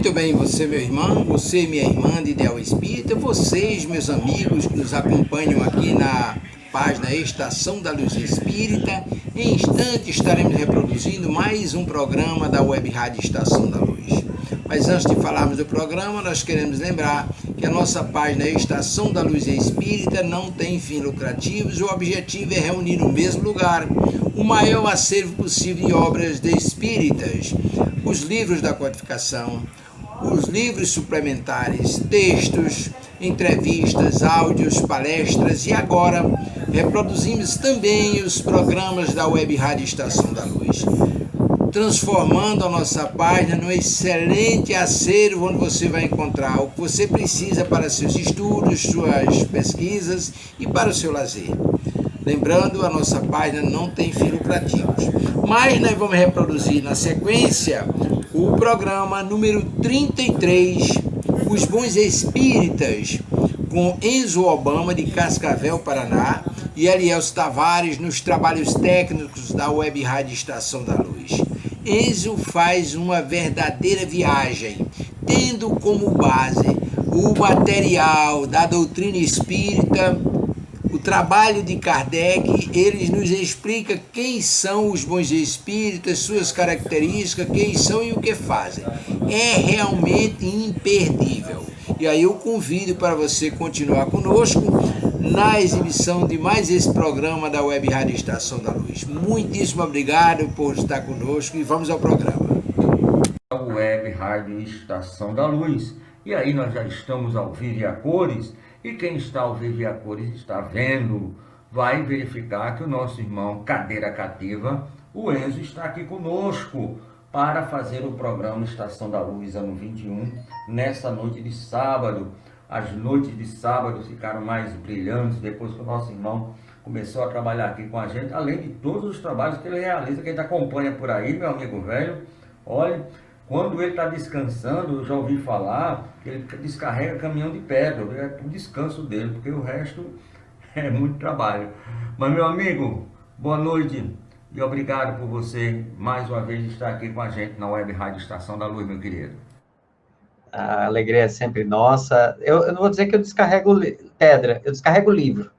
Muito bem, você meu irmão, você minha irmã de Ideal Espírita, vocês meus amigos que nos acompanham aqui na página Estação da Luz Espírita. Em instante estaremos reproduzindo mais um programa da Web Rádio Estação da Luz. Mas antes de falarmos do programa, nós queremos lembrar que a nossa página Estação da Luz Espírita não tem fins lucrativos. O objetivo é reunir no mesmo lugar o maior acervo possível de obras de espíritas, os livros da codificação, os livros suplementares, textos, entrevistas, áudios, palestras e agora reproduzimos também os programas da Web Rádio Estação da Luz, transformando a nossa página num excelente acervo onde você vai encontrar o que você precisa para seus estudos, suas pesquisas e para o seu lazer. Lembrando, a nossa página não tem fins lucrativos. Mas nós vamos reproduzir na sequência o programa número 33, Os Bons Espíritas, com Enzo Obama, de Cascavel, Paraná, e Elielso Tavares, nos trabalhos técnicos da Web Rádio Estação da Luz. Enzo faz uma verdadeira viagem, tendo como base o material da doutrina espírita, o trabalho de Kardec. Ele nos explica quem são os bons espíritas, suas características, quem são e o que fazem. É realmente imperdível. E aí eu convido para você continuar conosco na exibição de mais esse programa da Web Rádio Estação da Luz. Muitíssimo obrigado por estar conosco e vamos ao programa. Web Rádio Estação da Luz. E aí nós já estamos ao vivo e a cores. E quem está ao vivo e a cores está vendo, vai verificar que o nosso irmão Cadeira Cativa, o Enzo, está aqui conosco para fazer o programa Estação da Luz ano 21, nessa noite de sábado. As noites de sábado ficaram mais brilhantes depois que o nosso irmão começou a trabalhar aqui com a gente, além de todos os trabalhos que ele realiza, que a gente acompanha por aí, meu amigo velho. Olha, quando ele está descansando, eu já ouvi falar que ele descarrega caminhão de pedra, é o descanso dele, porque o resto é muito trabalho. Mas, meu amigo, boa noite e obrigado por você mais uma vez estar aqui com a gente na Web Rádio Estação da Luz, meu querido. A alegria é sempre nossa. Eu não vou dizer que eu descarrego pedra, eu descarrego livro.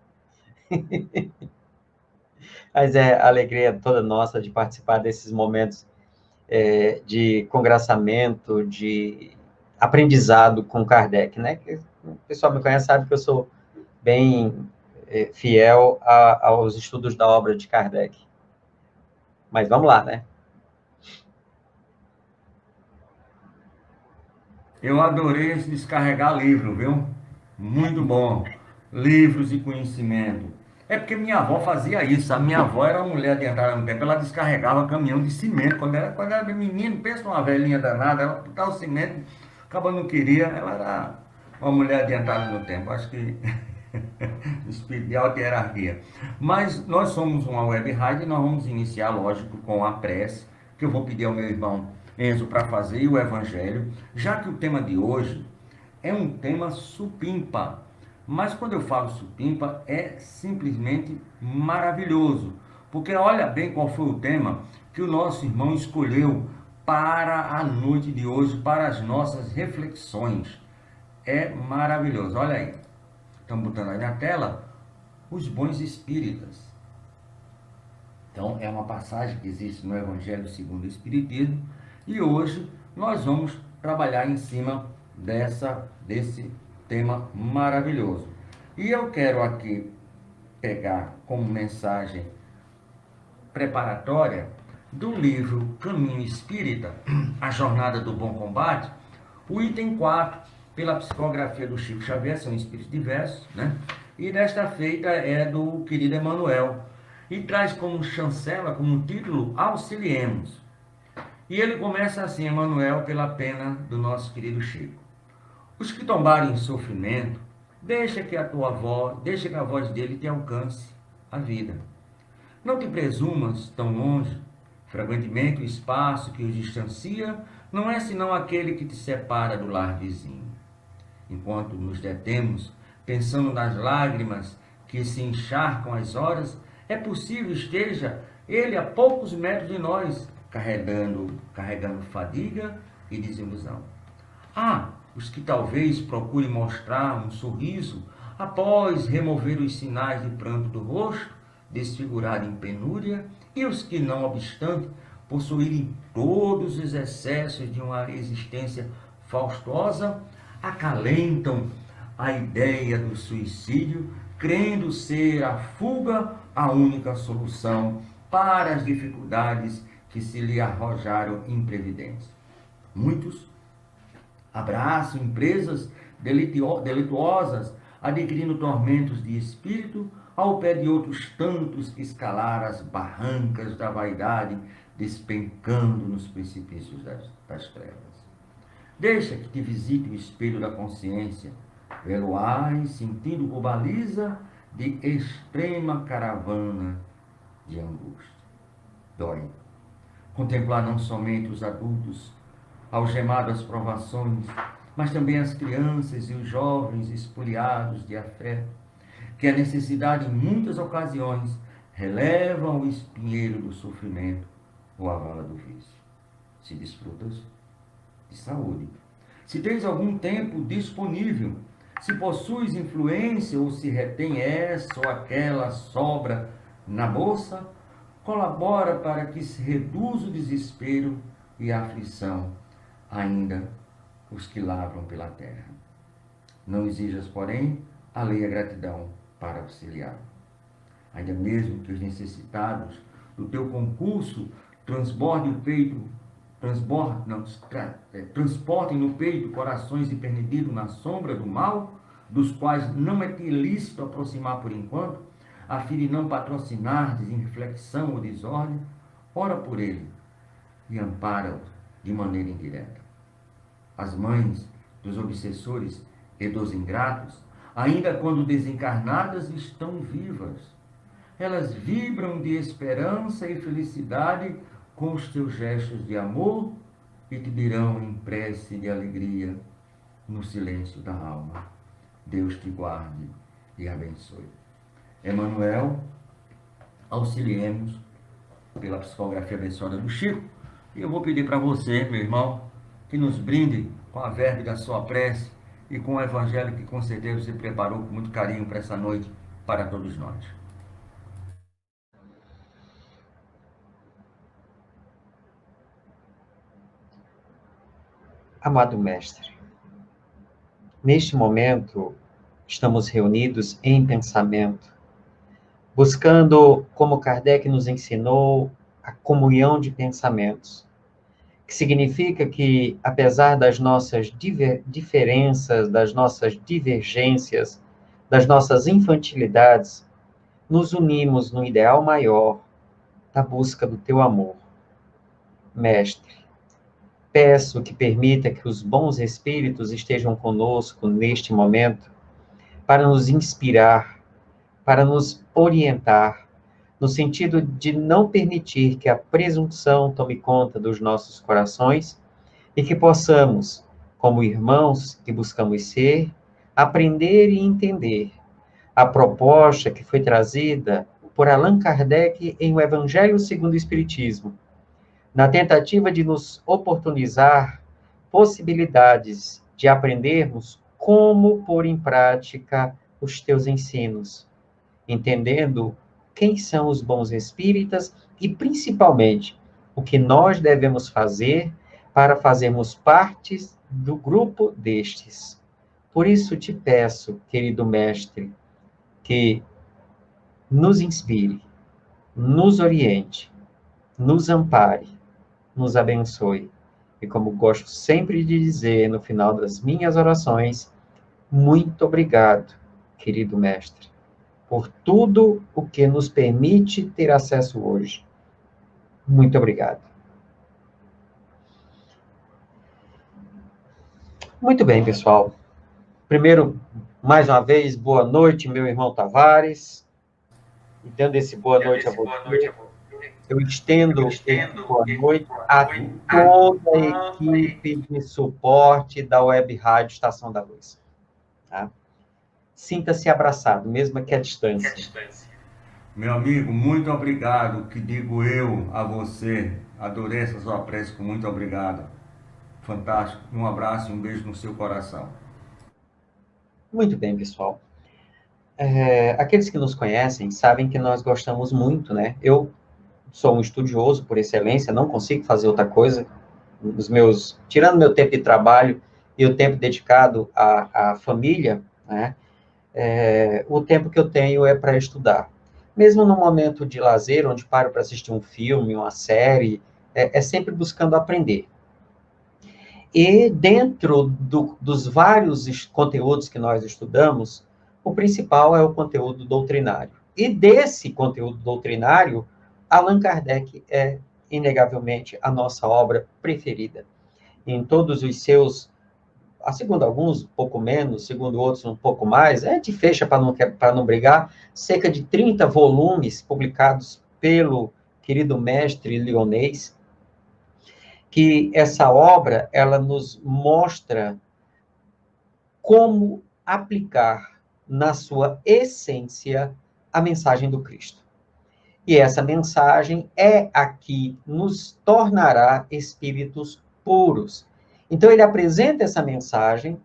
Mas é a alegria toda nossa de participar desses momentos de congraçamento, de aprendizado com Kardec, né? O pessoal me conhece, sabe que eu sou bem fiel aos estudos da obra de Kardec. Mas vamos lá, né? Eu adorei esse descarregar livro, viu? Muito bom. Livros e conhecimento. É porque minha avó fazia isso. A minha avó era uma mulher de entrada no tempo. Ela descarregava caminhão de cimento. Quando era menino, pensa numa velhinha danada. Ela botava o cimento, acaba não queria. Ela era uma mulher de entrada no tempo. Acho que espírito de alta hierarquia. Mas nós somos uma web rádio e nós vamos iniciar, lógico, com a prece, que eu vou pedir ao meu irmão Enzo para fazer, e o Evangelho, já que o tema de hoje é um tema supimpa. Mas quando eu falo supimpa, é simplesmente maravilhoso. Porque olha bem qual foi o tema que o nosso irmão escolheu para a noite de hoje, para as nossas reflexões. É maravilhoso. Olha aí. Estamos botando aí na tela os bons espíritas. Então, é uma passagem que existe no Evangelho segundo o Espiritismo. E hoje nós vamos trabalhar em cima desse tema maravilhoso. E eu quero aqui pegar como mensagem preparatória do livro Caminho Espírita, A Jornada do Bom Combate, o item 4, pela psicografia do Chico Xavier, são espíritos diversos, né? E desta feita é do querido Emmanuel, e traz como chancela, como título, Auxiliemos. E ele começa assim, Emmanuel, pela pena do nosso querido Chico. Os que tombarem em sofrimento, deixa que a voz dele te alcance a vida. Não te presumas tão longe, frequentemente o espaço que os distancia não é senão aquele que te separa do lar vizinho. Enquanto nos detemos, pensando nas lágrimas que se encharcam as horas, é possível esteja ele a poucos metros de nós, carregando fadiga e desilusão. Há os que talvez procurem mostrar um sorriso após remover os sinais de pranto do rosto, desfigurado em penúria, e os que, não obstante, possuírem todos os excessos de uma existência faustosa, acalentam a ideia do suicídio, crendo ser a fuga a única solução para as dificuldades que se lhe arrojaram imprevidentes. Muitos abraçam empresas delituosas, adquirindo tormentos de espírito, ao pé de outros tantos que escalaram as barrancas da vaidade, despencando nos precipícios das trevas. Deixa que te visite o espelho da consciência, vê-lo-ás sentindo por baliza de extrema caravana de angústia. Dói contemplar não somente os adultos algemados às provações, mas também as crianças e os jovens espoliados de afeto, que a necessidade em muitas ocasiões relevam o espinheiro do sofrimento ou a vala do vício. Se desfrutas de saúde, se tens algum tempo disponível, se possuis influência ou se retém essa ou aquela sobra na bolsa, colabora para que se reduza o desespero e a aflição, ainda os que lavram pela terra. Não exijas, porém, alheia gratidão para auxiliar. Ainda mesmo que os necessitados do teu concurso transportem no peito corações emperdidos na sombra do mal, dos quais não é ilícito aproximar por enquanto, a fim de não patrocinar-lhes em reflexão ou desordem, ora por ele e ampara-o de maneira indireta. As mães dos obsessores e dos ingratos, ainda quando desencarnadas, estão vivas. Elas vibram de esperança e felicidade com os teus gestos de amor e te dirão em prece de alegria no silêncio da alma. Deus te guarde e abençoe. Emmanuel, auxiliemos pela psicografia abençoada do Chico. E eu vou pedir para você, meu irmão, que nos brinde com a verve da sua prece e com o evangelho que com certeza você preparou com muito carinho para essa noite, para todos nós. Amado Mestre, neste momento estamos reunidos em pensamento, buscando, como Kardec nos ensinou, a comunhão de pensamentos, que significa que, apesar das nossas diferenças, das nossas divergências, das nossas infantilidades, nos unimos no ideal maior da busca do teu amor. Mestre, peço que permita que os bons espíritos estejam conosco neste momento para nos inspirar, para nos orientar, no sentido de não permitir que a presunção tome conta dos nossos corações e que possamos, como irmãos que buscamos ser, aprender e entender a proposta que foi trazida por Allan Kardec em O Evangelho segundo o Espiritismo, na tentativa de nos oportunizar possibilidades de aprendermos como pôr em prática os teus ensinos, entendendo quem são os bons espíritas e, principalmente, o que nós devemos fazer para fazermos parte do grupo destes. Por isso te peço, querido Mestre, que nos inspire, nos oriente, nos ampare, nos abençoe. E como gosto sempre de dizer no final das minhas orações, muito obrigado, querido Mestre, por tudo o que nos permite ter acesso hoje. Muito obrigado. Muito bem, pessoal. Primeiro, mais uma vez, boa noite, meu irmão Tavares. E dando esse boa noite a você, eu estendo esse boa noite a toda a equipe de suporte da Web Rádio Estação da Luz. Tá? Sinta-se abraçado, mesmo que à distância. Meu amigo, muito obrigado, que digo eu a você. Adorei essa sua prece, com muito obrigado. fantástico. Um abraço e um beijo no seu coração. Muito bem, pessoal. Aqueles que nos conhecem sabem que nós gostamos muito, né? Eu sou um estudioso por excelência, não consigo fazer outra coisa. Tirando meu tempo de trabalho e o tempo dedicado à família, né? O tempo que eu tenho é para estudar. Mesmo no momento de lazer, onde paro para assistir um filme, uma série, é sempre buscando aprender. E dentro dos vários conteúdos que nós estudamos, o principal é o conteúdo doutrinário. E desse conteúdo doutrinário, Allan Kardec é, inegavelmente, a nossa obra preferida. Em todos os seus, segundo alguns, um pouco menos, segundo outros, um pouco mais, a gente fecha para não brigar, cerca de 30 volumes publicados pelo querido mestre Lyonês, que essa obra, ela nos mostra como aplicar na sua essência a mensagem do Cristo. E essa mensagem é a que nos tornará espíritos puros. Então, ele apresenta essa mensagem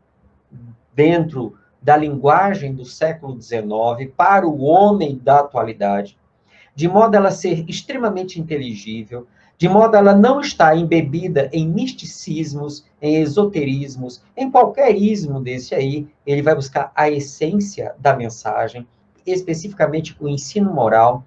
dentro da linguagem do século XIX para o homem da atualidade, de modo a ela ser extremamente inteligível, de modo a ela não estar embebida em misticismos, em esoterismos, em qualquer ismo desse aí, ele vai buscar a essência da mensagem, especificamente o ensino moral.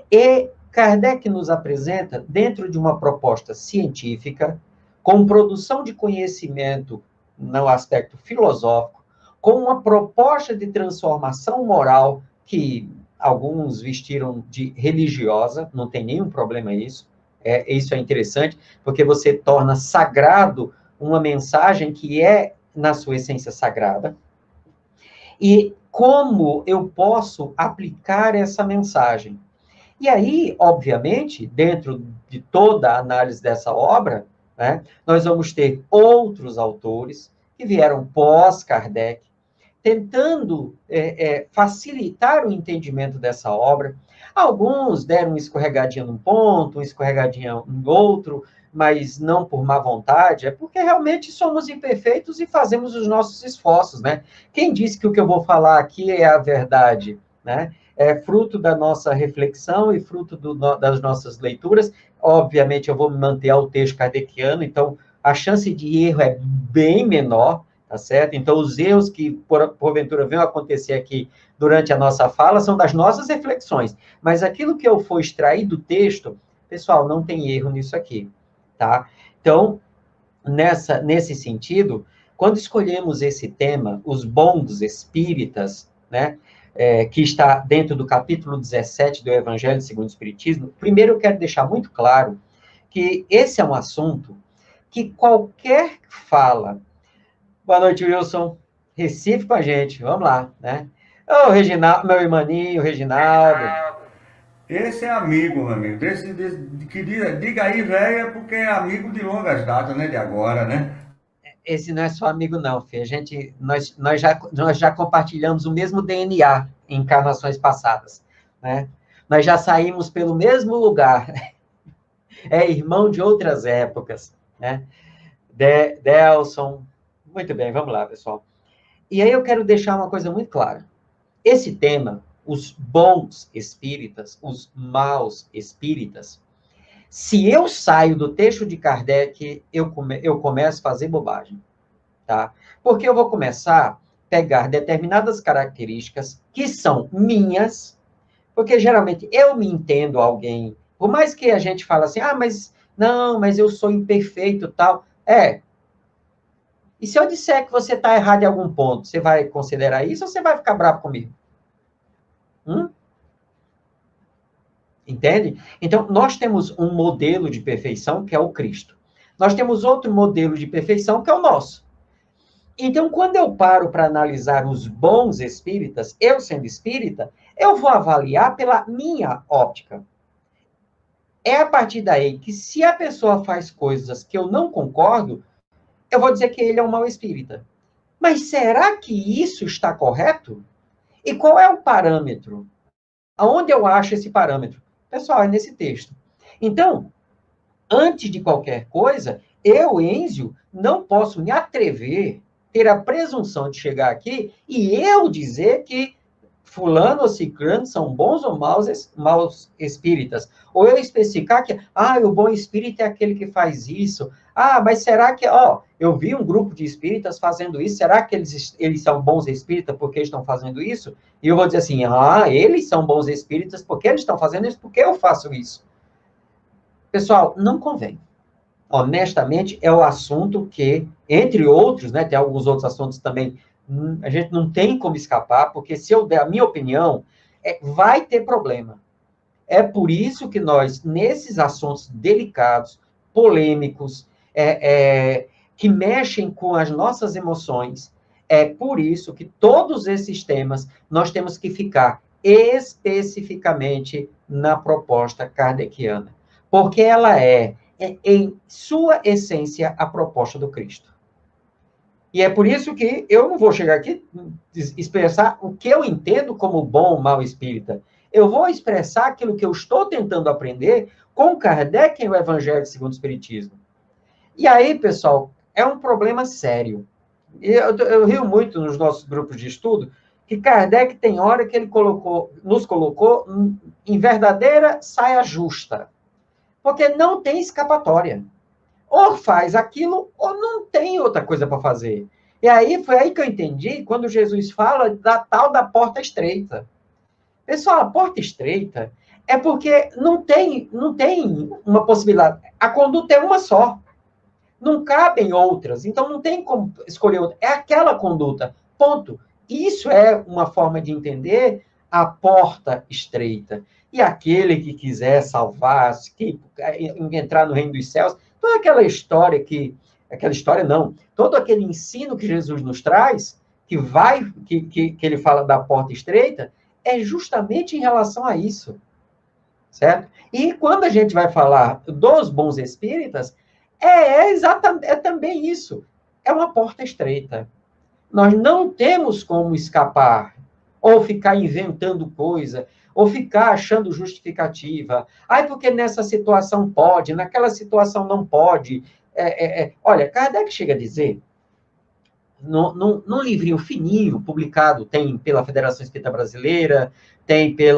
E Kardec nos apresenta, dentro de uma proposta científica, com produção de conhecimento no aspecto filosófico, com uma proposta de transformação moral que alguns vestiram de religiosa, não tem nenhum problema isso. Isso é interessante, porque você torna sagrado uma mensagem que é, na sua essência, sagrada. E como eu posso aplicar essa mensagem? E aí, obviamente, dentro de toda a análise dessa obra, né, nós vamos ter outros autores que vieram pós-Kardec, tentando facilitar o entendimento dessa obra. Alguns deram uma escorregadinha num ponto, uma escorregadinha em outro, mas não por má vontade, é porque realmente somos imperfeitos e fazemos os nossos esforços, né? Quem disse que o que eu vou falar aqui é a verdade, né? É fruto da nossa reflexão e fruto das nossas leituras. Obviamente, eu vou me manter ao texto kardeciano, então a chance de erro é bem menor, tá certo? Então, os erros que, porventura, venham acontecer aqui durante a nossa fala são das nossas reflexões. Mas aquilo que eu for extrair do texto, pessoal, não tem erro nisso aqui, tá? Então, nesse sentido, quando escolhemos esse tema, os bons espíritas, né, que está dentro do capítulo 17 do Evangelho segundo o Espiritismo, primeiro eu quero deixar muito claro que esse é um assunto que qualquer fala. Boa noite, Wilson. Recife com a gente, vamos lá, né? Ô, Reginaldo, meu irmãozinho, Reginaldo. Esse é amigo, meu amigo. Diga aí, velho, é porque é amigo de longas datas, né? De agora, né? Esse não é só amigo, não, Fê. Nós já compartilhamos o mesmo DNA em encarnações passadas, né? Nós já saímos pelo mesmo lugar. É irmão de outras épocas, né? Delson. Muito bem, vamos lá, pessoal. E aí eu quero deixar uma coisa muito clara. Esse tema, os bons espíritas, os maus espíritas, se eu saio do texto de Kardec, eu começo a fazer bobagem, tá? Porque eu vou começar a pegar determinadas características que são minhas, porque geralmente eu me entendo alguém, por mais que a gente fale assim, mas não, mas eu sou imperfeito, tal. E se eu disser que você está errado em algum ponto, você vai considerar isso ou você vai ficar bravo comigo? Entende? Então, nós temos um modelo de perfeição, que é o Cristo. Nós temos outro modelo de perfeição, que é o nosso. Então, quando eu paro para analisar os bons espíritas, eu sendo espírita, eu vou avaliar pela minha óptica. É a partir daí que, se a pessoa faz coisas que eu não concordo, eu vou dizer que ele é um mau espírita. Mas será que isso está correto? E qual é o parâmetro? Aonde eu acho esse parâmetro? Pessoal, é nesse texto. Então, antes de qualquer coisa, Eu, Enzio, não posso me atrever, ter a presunção de chegar aqui e eu dizer que fulano ou ciclano são bons ou maus espíritas. Ou eu especificar que, o bom espírito é aquele que faz isso. Mas será que, eu vi um grupo de espíritas fazendo isso, será que eles são bons espíritas porque estão fazendo isso? E eu vou dizer assim, eles são bons espíritas porque eles estão fazendo isso, porque eu faço isso. Pessoal, não convém. Honestamente, é o assunto que, entre outros, né, tem alguns outros assuntos também, a gente não tem como escapar, porque se eu der a minha opinião, vai ter problema. É por isso que nós, nesses assuntos delicados, polêmicos, que mexem com as nossas emoções, é por isso que todos esses temas nós temos que ficar especificamente na proposta kardeciana, porque ela é, em sua essência, a proposta do Cristo. E é por isso que eu não vou chegar aqui e expressar o que eu entendo como bom ou mau espírita. Eu vou expressar aquilo que eu estou tentando aprender com Kardec em O Evangelho segundo o Espiritismo. E aí, pessoal, é um problema sério. Eu rio muito nos nossos grupos de estudo que Kardec tem hora que ele nos colocou em verdadeira saia justa. Porque não tem escapatória. Ou faz aquilo, ou não tem outra coisa para fazer. E aí, foi aí que eu entendi, quando Jesus fala da tal da porta estreita. Pessoal, a porta estreita é porque não tem uma possibilidade. A conduta é uma só. Não cabem outras. Então, não tem como escolher outra. É aquela conduta. Ponto. Isso é uma forma de entender a porta estreita. E aquele que quiser salvar-se, que entrar no reino dos céus, toda aquela história todo aquele ensino que Jesus nos traz, que ele fala da porta estreita, é justamente em relação a isso, certo? E quando a gente vai falar dos bons espíritas, é também isso, é uma porta estreita. Nós não temos como escapar, ou ficar inventando coisa, ou ficar achando justificativa. Porque nessa situação pode, naquela situação não pode. Olha, Kardec chega a dizer, num livrinho fininho, publicado, tem pela Federação Espírita Brasileira, tem pelo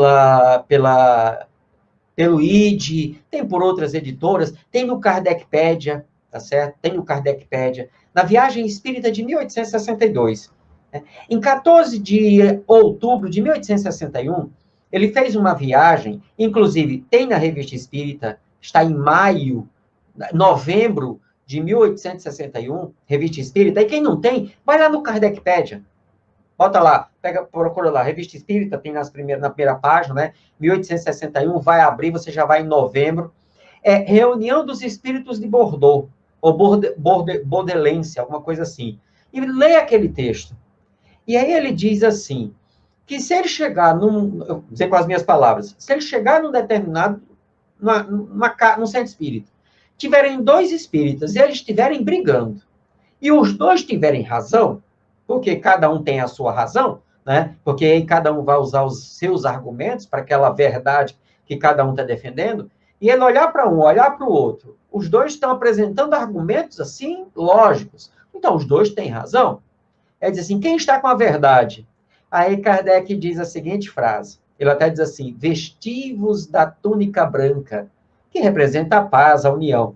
ID, tem por outras editoras, tem no Kardecpédia, tá certo? Tem no Kardecpédia, na Viagem Espírita de 1862. Em 14 de outubro de 1861, ele fez uma viagem, inclusive tem na Revista Espírita, está em novembro de 1861, Revista Espírita, e quem não tem, vai lá no Kardecpédia. Bota lá, procura lá, Revista Espírita, tem na primeira página, né? 1861, vai abrir, você já vai em novembro. Reunião dos Espíritos de Bordeaux, ou Bordelense, alguma coisa assim. E lê aquele texto. E aí ele diz assim, que se ele chegar vou dizer com as minhas palavras, se ele chegar num determinado, num centro espírita, tiverem dois espíritas e eles estiverem brigando, e os dois tiverem razão, porque cada um tem a sua razão, né? Porque aí cada um vai usar os seus argumentos para aquela verdade que cada um está defendendo, e ele olhar para um, olhar para o outro, os dois estão apresentando argumentos assim, lógicos. Então, os dois têm razão. Diz assim, quem está com a verdade? Aí Kardec diz a seguinte frase, ele até diz assim, vestivos da túnica branca, que representa a paz, a união.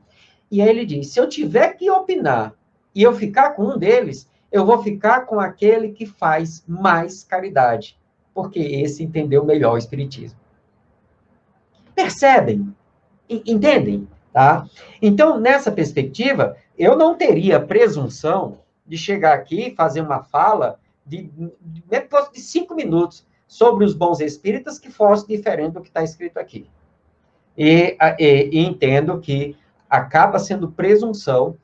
E aí ele diz, se eu tiver que opinar e eu ficar com um deles, eu vou ficar com aquele que faz mais caridade, porque esse entendeu melhor o Espiritismo. Percebem? Entendem? Tá? Então, nessa perspectiva, eu não teria presunção de chegar aqui e fazer uma fala de 5 minutos sobre os bons espíritas que fosse diferente do que está escrito aqui. E entendo que acaba sendo presunção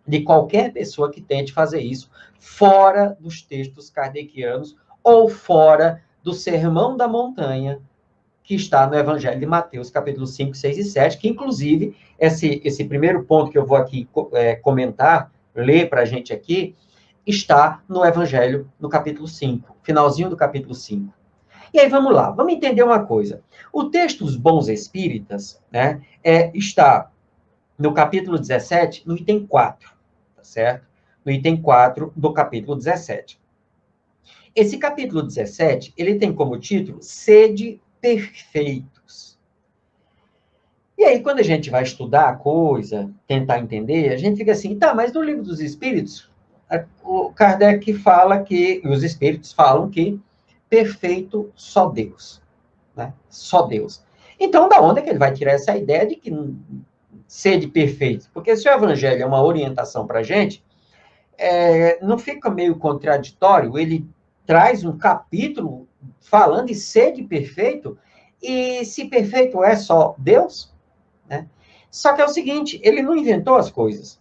de qualquer pessoa que tente fazer isso fora dos textos kardecianos ou fora do Sermão da Montanha, que está no Evangelho de Mateus, capítulo 5, 6 e 7, que, inclusive, esse primeiro ponto que eu vou aqui comentar, ler para a gente aqui, está no Evangelho, no capítulo 5, finalzinho do capítulo 5. E aí, vamos lá, vamos entender uma coisa. O texto Os Bons Espíritas, né, está no capítulo 17, no item 4, tá certo? No item 4 do capítulo 17. Esse capítulo 17, ele tem como título Sede Perfeitos. E aí, quando a gente vai estudar a coisa, tentar entender, a gente fica assim, tá, mas no Livro dos Espíritos, o Kardec fala que, os Espíritos falam que perfeito só Deus, né? Só Deus. Então, da onde é que ele vai tirar essa ideia de que sede perfeito? Porque se o Evangelho é uma orientação para a gente, não fica meio contraditório, ele traz um capítulo falando de sede perfeito, e se perfeito é só Deus, né? Só que é o seguinte, ele não inventou as coisas.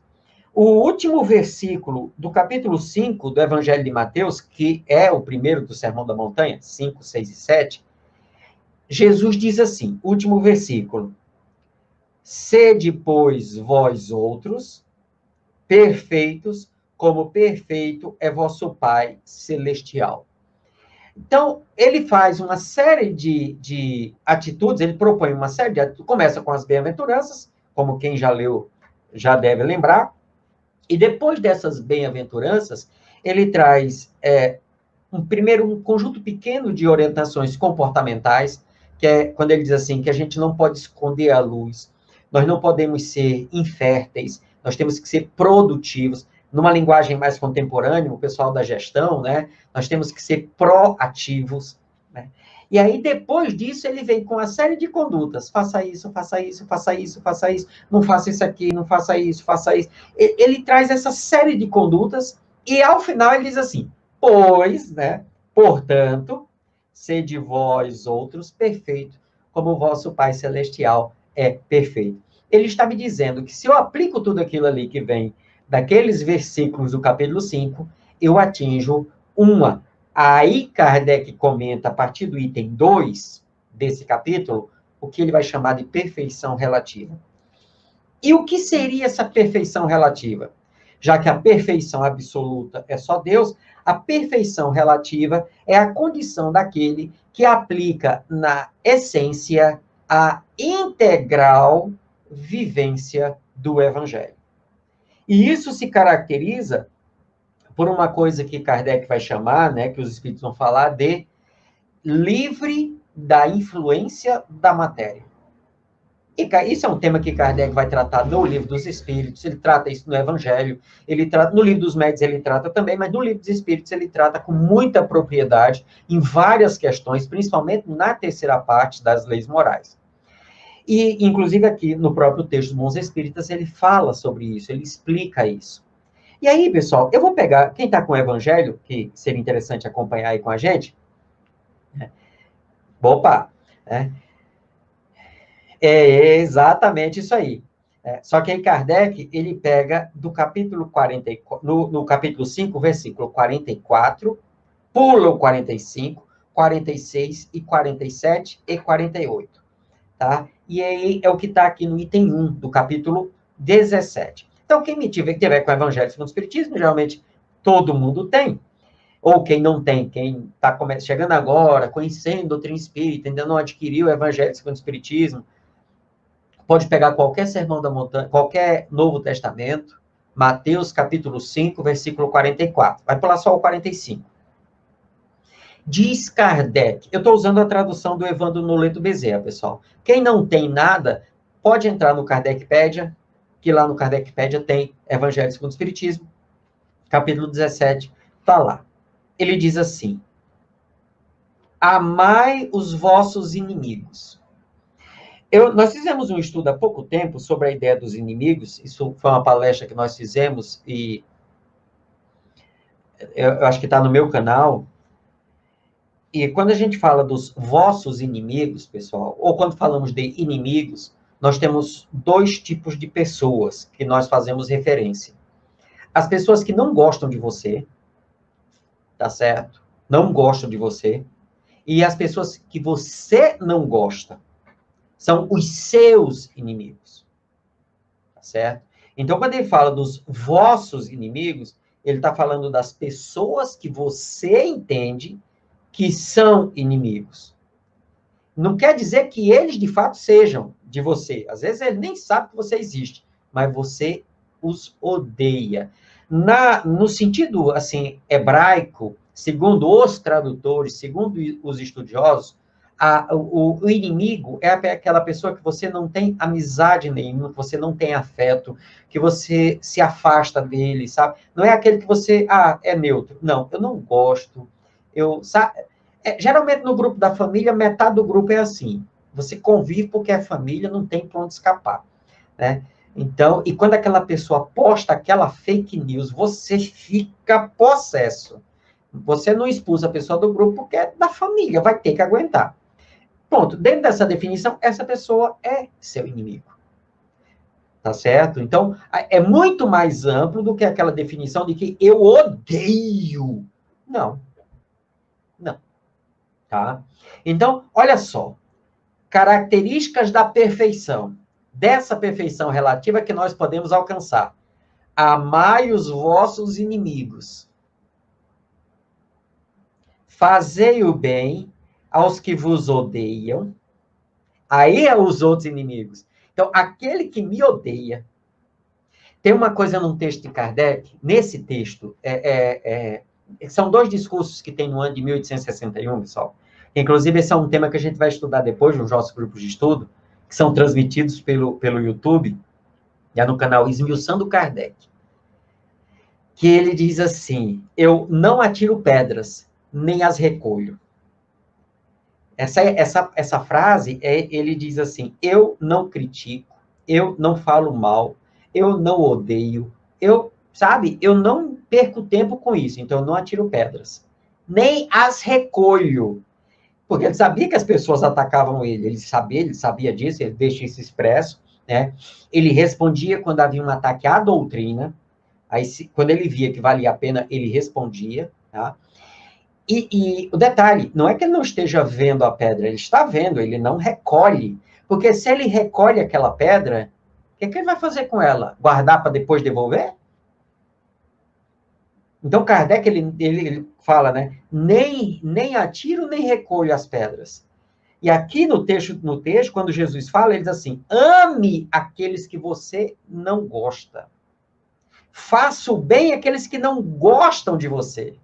O último versículo do capítulo 5 do Evangelho de Mateus, que é o primeiro do Sermão da Montanha, 5, 6 e 7, Jesus diz assim, último versículo, sede, pois, vós outros, perfeitos, como perfeito é vosso Pai Celestial. Então, ele faz uma série de atitudes, ele propõe uma série de atitudes, começa com as bem-aventuranças, como quem já leu já deve lembrar, e depois dessas bem-aventuranças, ele traz um conjunto pequeno de orientações comportamentais, que é quando ele diz assim, que a gente não pode esconder a luz, nós não podemos ser inférteis, nós temos que ser produtivos. Numa linguagem mais contemporânea, o pessoal da gestão, né? Nós temos que ser proativos, né? E aí, depois disso, ele vem com uma série de condutas. Faça isso, faça isso, faça isso, faça isso. Não faça isso aqui, não faça isso, faça isso. Ele traz essa série de condutas e, ao final, ele diz assim, pois, né? Portanto, sede vós outros perfeitos, como o vosso Pai Celestial é perfeito. Ele está me dizendo que se eu aplico tudo aquilo ali que vem daqueles versículos do capítulo 5, eu atinjo uma. Aí Kardec comenta, a partir do item 2 desse capítulo, o que ele vai chamar de perfeição relativa. E o que seria essa perfeição relativa? Já que a perfeição absoluta é só Deus, a perfeição relativa é a condição daquele que aplica na essência a integral vivência do Evangelho. E isso se caracteriza por uma coisa que Kardec vai chamar, né, que os espíritos vão falar, de livre da influência da matéria. E isso é um tema que Kardec vai tratar no Livro dos Espíritos, ele trata isso no Evangelho, ele trata no Livro dos Médiuns, ele trata também, mas no Livro dos Espíritos ele trata com muita propriedade em várias questões, principalmente na terceira parte das leis morais. E, inclusive, aqui no próprio texto dos Bons Espíritas, ele fala sobre isso, ele explica isso. E aí, pessoal, eu vou pegar, quem está com o Evangelho, que seria interessante acompanhar aí com a gente, opa, é exatamente isso aí. Só que aí Kardec, ele pega do capítulo 44, no capítulo 5, versículo 44, pula o 45, 46 e 47 e 48, tá? E aí é o que está aqui no item 1 do capítulo 17. Então, quem tiver com o Evangelho segundo o Espiritismo, geralmente todo mundo tem. Ou quem não tem, quem está chegando agora, conhecendo a doutrina espírita, ainda não adquiriu o Evangelho segundo o Espiritismo, pode pegar qualquer sermão da montanha, qualquer Novo Testamento, Mateus capítulo 5, versículo 44. Vai pular só o 45. Diz Kardec, eu estou usando a tradução do Evandro Noleto Bezerra, pessoal. Quem não tem nada, pode entrar no Kardecpédia, que lá no Kardecpédia tem Evangelho segundo o Espiritismo, capítulo 17, está lá. Ele diz assim, amai os vossos inimigos. Nós fizemos um estudo há pouco tempo sobre a ideia dos inimigos, isso foi uma palestra que nós fizemos, e eu acho que está no meu canal. E quando a gente fala dos vossos inimigos, pessoal, ou quando falamos de inimigos, nós temos dois tipos de pessoas que nós fazemos referência. As pessoas que não gostam de você, tá certo? Não gostam de você. E as pessoas que você não gosta são os seus inimigos, tá certo? Então, quando ele fala dos vossos inimigos, ele está falando das pessoas que você entende que são inimigos. Não quer dizer que eles, de fato, sejam de você. Às vezes, ele nem sabe que você existe, mas você os odeia. No sentido, assim, hebraico, segundo os tradutores, segundo os estudiosos, o inimigo é aquela pessoa que você não tem amizade nenhuma, que você não tem afeto, que você se afasta dele, sabe? Não é aquele que você, é neutro. Não, eu não gosto. Sabe? Geralmente no grupo da família, metade do grupo é assim. Você convive porque é família, não tem para onde escapar, né? Então, e quando aquela pessoa posta aquela fake news, você fica possesso. Você não expulsa a pessoa do grupo porque é da família, vai ter que aguentar. Pronto, dentro dessa definição, essa pessoa é seu inimigo. Tá certo? Então, é muito mais amplo do que aquela definição de que eu odeio. Não. Não. Tá? Então, olha só. Características da perfeição. Dessa perfeição relativa que nós podemos alcançar. Amai os vossos inimigos. Fazei o bem aos que vos odeiam. Aí é os outros inimigos. Então, aquele que me odeia. Tem uma coisa num texto de Kardec, nesse texto, são dois discursos que tem no ano de 1861, pessoal. Inclusive, esse é um tema que a gente vai estudar depois nos nossos grupos de estudo, que são transmitidos pelo YouTube, já no canal Esmiuçando Kardec. Que ele diz assim, eu não atiro pedras, nem as recolho. Essa frase, ele diz assim, eu não critico, eu não falo mal, eu não odeio, eu não perco tempo com isso, então eu não atiro pedras. Nem as recolho. Porque ele sabia que as pessoas atacavam ele, ele sabia disso, ele deixa isso expresso, né? Ele respondia quando havia um ataque à doutrina, aí quando ele via que valia a pena, ele respondia, tá? E o detalhe, não é que ele não esteja vendo a pedra, ele está vendo, ele não recolhe. Porque se ele recolhe aquela pedra, o que ele vai fazer com ela? Guardar para depois devolver? Então, Kardec, ele fala, né? Nem atiro, nem recolho as pedras. E aqui no texto, quando Jesus fala, ele diz assim, ame aqueles que você não gosta. Faça o bem àqueles que não gostam de você.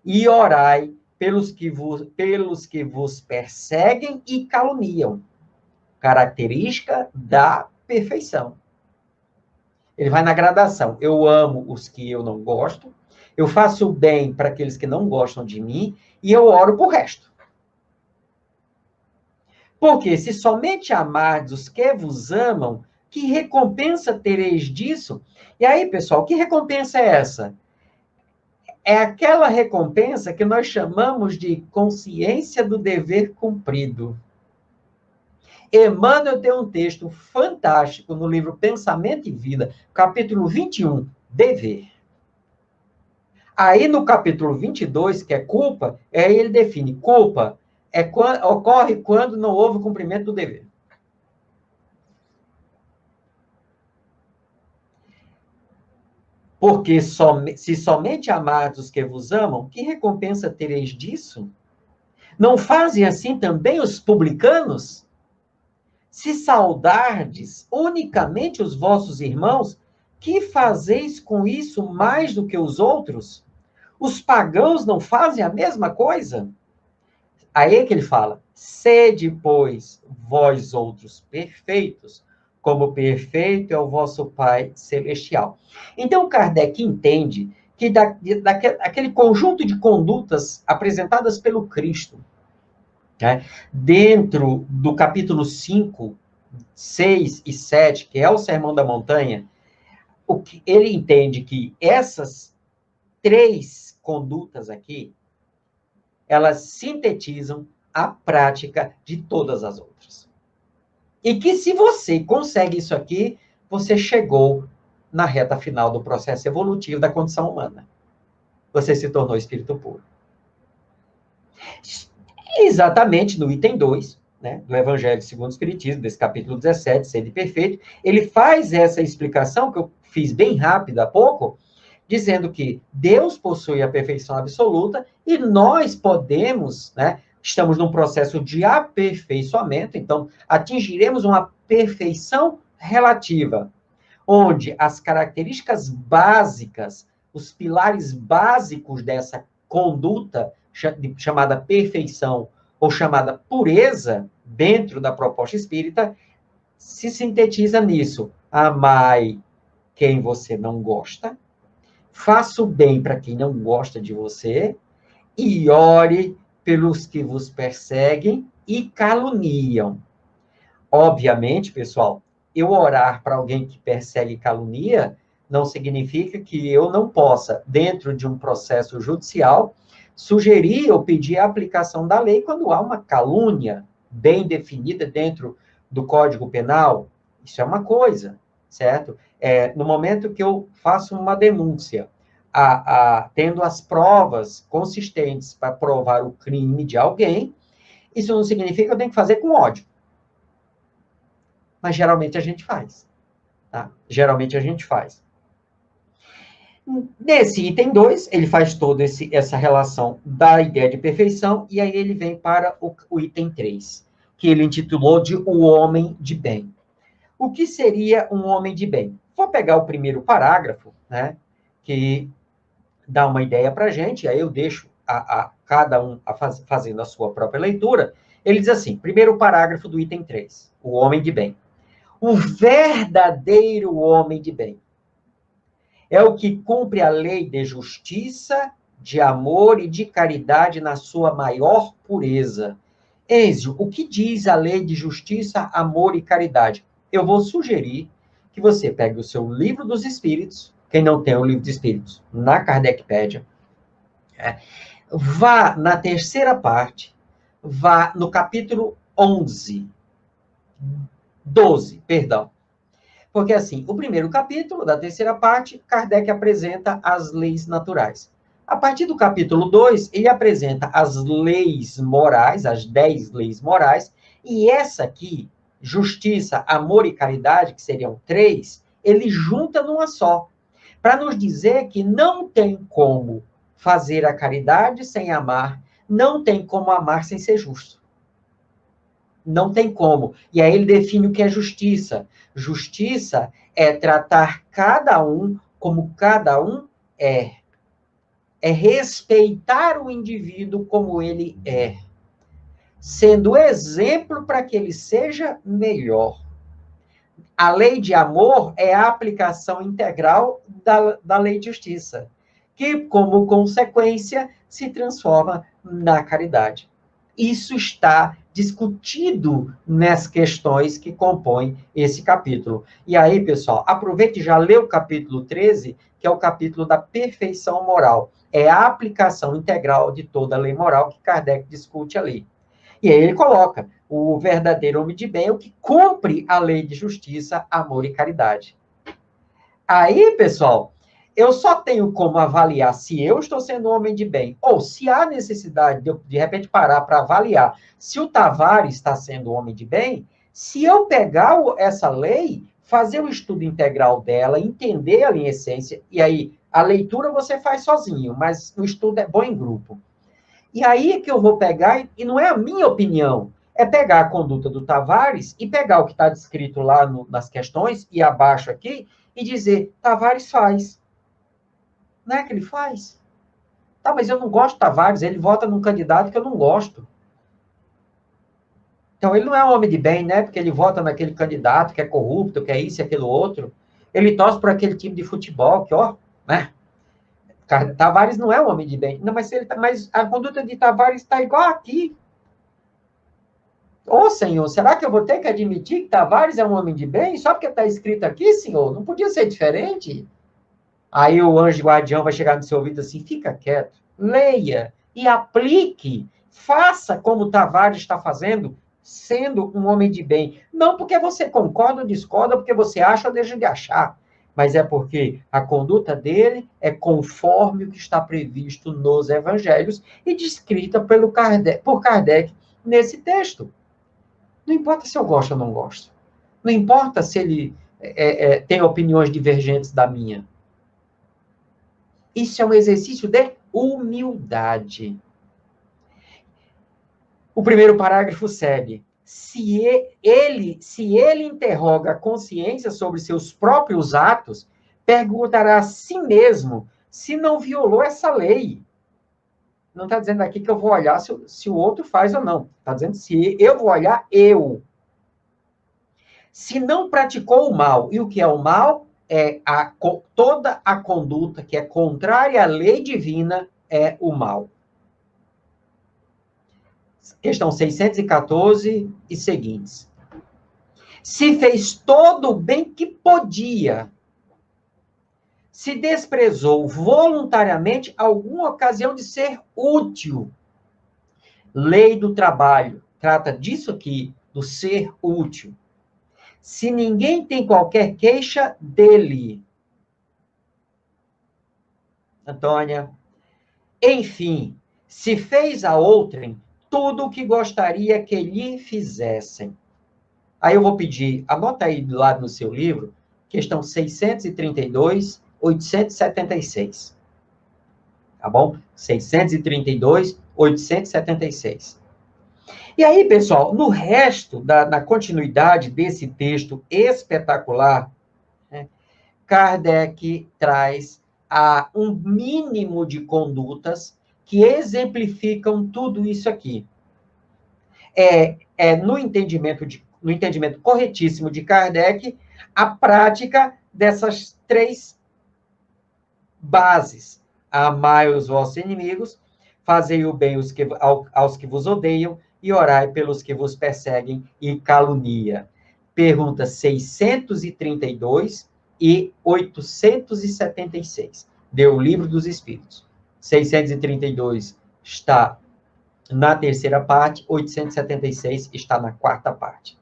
E orai pelos que vos perseguem e caluniam. Característica da perfeição. Ele vai na gradação. Eu amo os que eu não gosto, eu faço o bem para aqueles que não gostam de mim, e eu oro por resto. Porque se somente amardes os que vos amam, que recompensa tereis disso? E aí, pessoal, que recompensa é essa? É aquela recompensa que nós chamamos de consciência do dever cumprido. Emmanuel tem um texto fantástico no livro Pensamento e Vida, capítulo 21, dever. Aí no capítulo 22, que é culpa, aí ele define, culpa ocorre quando não houve o cumprimento do dever. Porque se somente amardes os que vos amam, que recompensa tereis disso? Não fazem assim também os publicanos? Se saudardes unicamente os vossos irmãos, que fazeis com isso mais do que os outros? Os pagãos não fazem a mesma coisa? Aí é que ele fala, sede, pois, vós outros perfeitos, como perfeito é o vosso Pai Celestial. Então, Kardec entende que aquele conjunto de condutas apresentadas pelo Cristo, né, dentro do capítulo 5, 6 e 7, que é o Sermão da Montanha, ele entende que essas 3 condutas aqui, elas sintetizam a prática de todas as outras. E que se você consegue isso aqui, você chegou na reta final do processo evolutivo da condição humana. Você se tornou espírito puro. Exatamente no item 2, né, do Evangelho segundo o Espiritismo, desse capítulo 17, Sede Perfeito, ele faz essa explicação, que eu fiz bem rápido há pouco, dizendo que Deus possui a perfeição absoluta e nós podemos, né, estamos num processo de aperfeiçoamento, então atingiremos uma perfeição relativa, onde as características básicas, os pilares básicos dessa conduta, chamada perfeição ou chamada pureza, dentro da proposta espírita, se sintetiza nisso. Amai quem você não gosta, faça o bem para quem não gosta de você, e ore pelos que vos perseguem e caluniam. Obviamente, pessoal, eu orar para alguém que persegue e calunia não significa que eu não possa, dentro de um processo judicial, sugerir ou pedir a aplicação da lei quando há uma calúnia bem definida dentro do Código Penal. Isso é uma coisa, certo? No momento que eu faço uma denúncia, tendo as provas consistentes para provar o crime de alguém, isso não significa que eu tenho que fazer com ódio. Mas geralmente a gente faz. Tá? Geralmente a gente faz. Nesse item 2, ele faz toda essa relação da ideia de perfeição, e aí ele vem para o item 3, que ele intitulou de o homem de bem. O que seria um homem de bem? Vou pegar o primeiro parágrafo, né, que dá uma ideia para a gente, aí eu deixo cada um fazendo a sua própria leitura. Ele diz assim, primeiro parágrafo do item 3, o homem de bem. O verdadeiro homem de bem é o que cumpre a lei de justiça, de amor e de caridade na sua maior pureza. Ênzio, o que diz a lei de justiça, amor e caridade? Eu vou sugerir que você pegue o seu livro dos Espíritos, quem não tem o livro dos Espíritos, na Kardecpédia, vá na terceira parte, vá no capítulo 12, perdão. Porque, assim, o primeiro capítulo da terceira parte, Kardec apresenta as leis naturais. A partir do capítulo 2, ele apresenta as leis morais, as 10 leis morais, e essa aqui, justiça, amor e caridade, que seriam 3, ele junta numa só, para nos dizer que não tem como fazer a caridade sem amar, não tem como amar sem ser justo. Não tem como. E aí ele define o que é justiça. Justiça é tratar cada um como cada um é. É respeitar o indivíduo como ele é, sendo exemplo para que ele seja melhor. A lei de amor é a aplicação integral da lei de justiça, que, como consequência, se transforma na caridade. Isso está discutido nas questões que compõem esse capítulo. E aí, pessoal, aproveite e já lê o capítulo 13, que é o capítulo da perfeição moral. É a aplicação integral de toda a lei moral que Kardec discute ali. E aí ele coloca, o verdadeiro homem de bem é o que cumpre a lei de justiça, amor e caridade. Aí, pessoal, eu só tenho como avaliar se eu estou sendo um homem de bem, ou se há necessidade de eu, de repente, parar para avaliar se o Tavares está sendo um homem de bem, se eu pegar essa lei, fazer o estudo integral dela, entender ela em essência, e aí a leitura você faz sozinho, mas o estudo é bom em grupo. E aí é que eu vou pegar, e não é a minha opinião, é pegar a conduta do Tavares e pegar o que está descrito lá nas questões, e abaixo aqui, e dizer, Tavares faz. Não é que ele faz? Tá, mas eu não gosto do Tavares, ele vota num candidato que eu não gosto. Então, ele não é um homem de bem, né? Porque ele vota naquele candidato que é corrupto, que é isso e aquilo outro. Ele torce por aquele time de futebol, que, ó, né? Tavares não é um homem de bem. Não, mas a conduta de Tavares está igual aqui. Ô, senhor, será que eu vou ter que admitir que Tavares é um homem de bem? Só porque está escrito aqui, senhor? Não podia ser diferente? Aí o anjo guardião vai chegar no seu ouvido assim, fica quieto, leia e aplique, faça como Tavares está fazendo, sendo um homem de bem. Não porque você concorda ou discorda, porque você acha ou deixa de achar, mas é porque a conduta dele é conforme o que está previsto nos evangelhos e descrita por Kardec nesse texto. Não importa se eu gosto ou não gosto. Não importa se ele tem opiniões divergentes da minha. Isso é um exercício de humildade. O primeiro parágrafo segue. se ele interroga a consciência sobre seus próprios atos, perguntará a si mesmo se não violou essa lei. Não está dizendo aqui que eu vou olhar se o outro faz ou não. Está dizendo se eu vou olhar eu. Se não praticou o mal. E o que é o mal? É toda a conduta que é contrária à lei divina é o mal. Questão 614 e seguintes. Se fez todo o bem que podia, se desprezou voluntariamente alguma ocasião de ser útil. Lei do trabalho trata disso aqui, do ser útil. Se ninguém tem qualquer queixa dele. Antônia. Enfim, se fez a outrem tudo o que gostaria que lhe fizessem. Aí eu vou pedir, anota aí do lado no seu livro, questão 632, 876. Tá bom? 632, 876. E aí, pessoal, no resto, na continuidade desse texto espetacular, né, Kardec traz um mínimo de condutas que exemplificam tudo isso aqui. No entendimento corretíssimo de Kardec, a prática dessas 3 bases. Amai os vossos inimigos, fazei o bem aos que vos odeiam, e orai pelos que vos perseguem e caluniam. Pergunta 632 e 876. Deu o Livro dos Espíritos. 632 está na terceira parte, 876 está na quarta parte.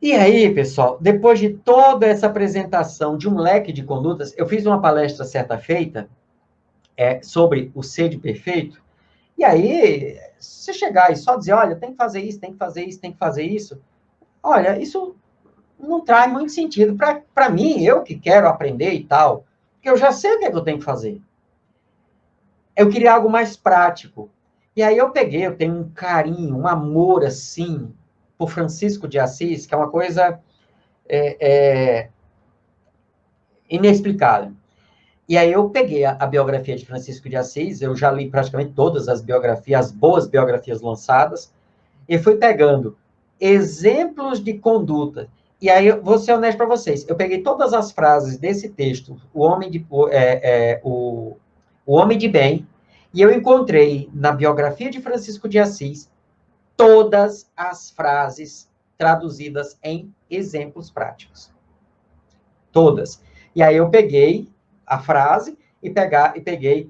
E aí, pessoal, depois de toda essa apresentação de um leque de condutas, eu fiz uma palestra certa feita sobre o ser de perfeito, e aí, se chegar e só dizer, olha, tem que fazer isso, tem que fazer isso, tem que fazer isso, olha, isso não traz muito sentido para mim, eu que quero aprender e tal, porque eu já sei o que é que eu tenho que fazer. Eu queria algo mais prático. E aí eu tenho um carinho, um amor, assim, por Francisco de Assis, que é uma coisa inexplicável. E aí eu peguei a biografia de Francisco de Assis, eu já li praticamente todas as biografias, as boas biografias lançadas, e fui pegando exemplos de conduta. E aí, eu vou ser honesto para vocês, eu peguei todas as frases desse texto, o homem de bem, e eu encontrei na biografia de Francisco de Assis todas as frases traduzidas em exemplos práticos. Todas. E aí eu peguei a frase e peguei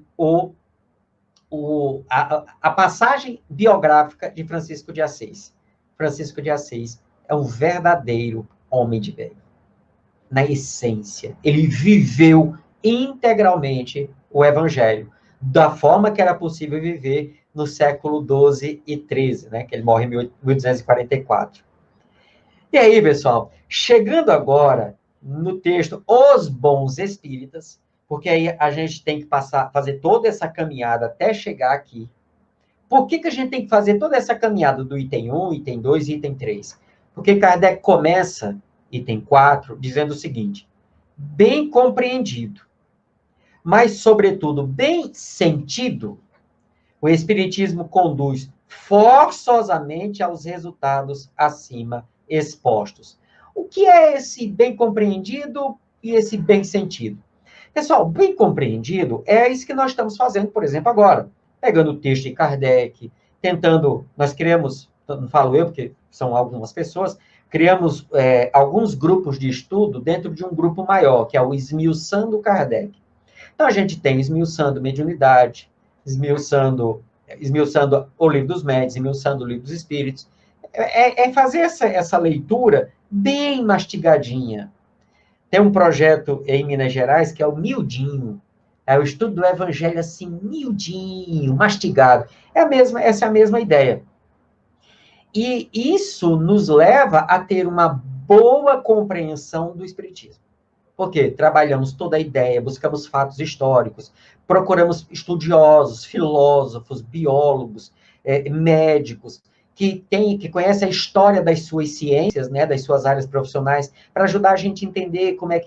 a passagem biográfica de Francisco de Assis. Francisco de Assis é um verdadeiro homem de bem. Na essência, ele viveu integralmente o Evangelho, da forma que era possível viver no século XII e XIII, né, que ele morre em 1844. E aí, pessoal, chegando agora no texto Os Bons Espíritas, porque aí a gente tem que fazer toda essa caminhada até chegar aqui. Por que a gente tem que fazer toda essa caminhada do item 1, item 2 e item 3? Porque Kardec começa, item 4, dizendo o seguinte: bem compreendido, mas, sobretudo, bem sentido, o Espiritismo conduz forçosamente aos resultados acima expostos. O que é esse bem compreendido e esse bem sentido? Pessoal, bem compreendido é isso que nós estamos fazendo, por exemplo, agora. Pegando o texto de Kardec, nós criamos, não falo eu, porque são algumas pessoas, criamos alguns grupos de estudo dentro de um grupo maior, que é o Esmiuçando Kardec. Então, a gente tem Esmiuçando Mediunidade, esmiuçando o Livro dos Médiuns, esmiuçando o Livro dos Espíritos. Fazer essa leitura bem mastigadinha. Tem um projeto em Minas Gerais que é o Miudinho. É o estudo do Evangelho assim, miudinho, mastigado. Essa é a mesma ideia. E isso nos leva a ter uma boa compreensão do Espiritismo. Por quê? Trabalhamos toda a ideia, buscamos fatos históricos, procuramos estudiosos, filósofos, biólogos, médicos, que conhece a história das suas ciências, né, das suas áreas profissionais, para ajudar a gente a entender como é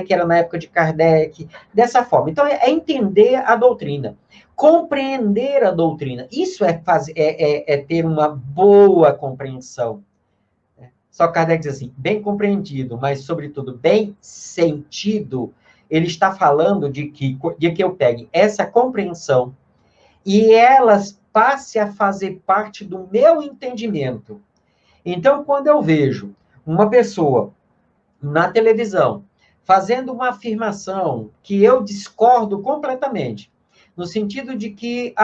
que era na época de Kardec, dessa forma. Então, é entender a doutrina, compreender a doutrina. Isso é ter uma boa compreensão. Só que Kardec diz assim, bem compreendido, mas, sobretudo, bem sentido. Ele está falando de que eu pegue essa compreensão e elas passe a fazer parte do meu entendimento. Então, quando eu vejo uma pessoa na televisão fazendo uma afirmação que eu discordo completamente, no sentido de que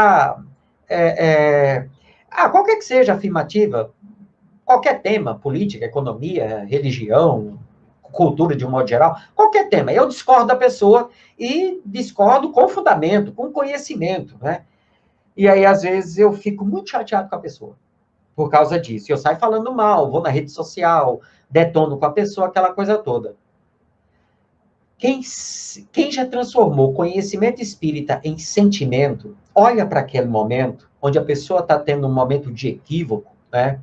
qualquer que seja a afirmativa, qualquer tema, política, economia, religião, cultura de um modo geral, qualquer tema, eu discordo da pessoa e discordo com fundamento, com conhecimento, né? E aí, às vezes, eu fico muito chateado com a pessoa por causa disso. Eu saio falando mal, vou na rede social, detono com a pessoa, aquela coisa toda. Quem já transformou conhecimento espírita em sentimento, olha para aquele momento onde a pessoa está tendo um momento de equívoco, né?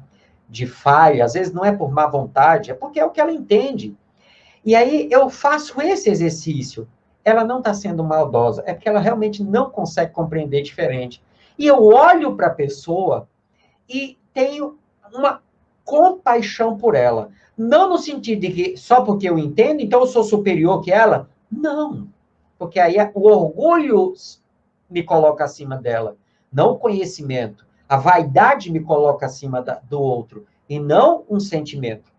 De falha, às vezes não é por má vontade, é porque é o que ela entende. E aí eu faço esse exercício. Ela não está sendo maldosa, é porque ela realmente não consegue compreender diferente. E eu olho para a pessoa e tenho uma compaixão por ela. Não no sentido de que só porque eu entendo, então eu sou superior que ela. Não. Porque aí o orgulho me coloca acima dela, não o conhecimento. A vaidade me coloca acima do outro, e não um sentimento.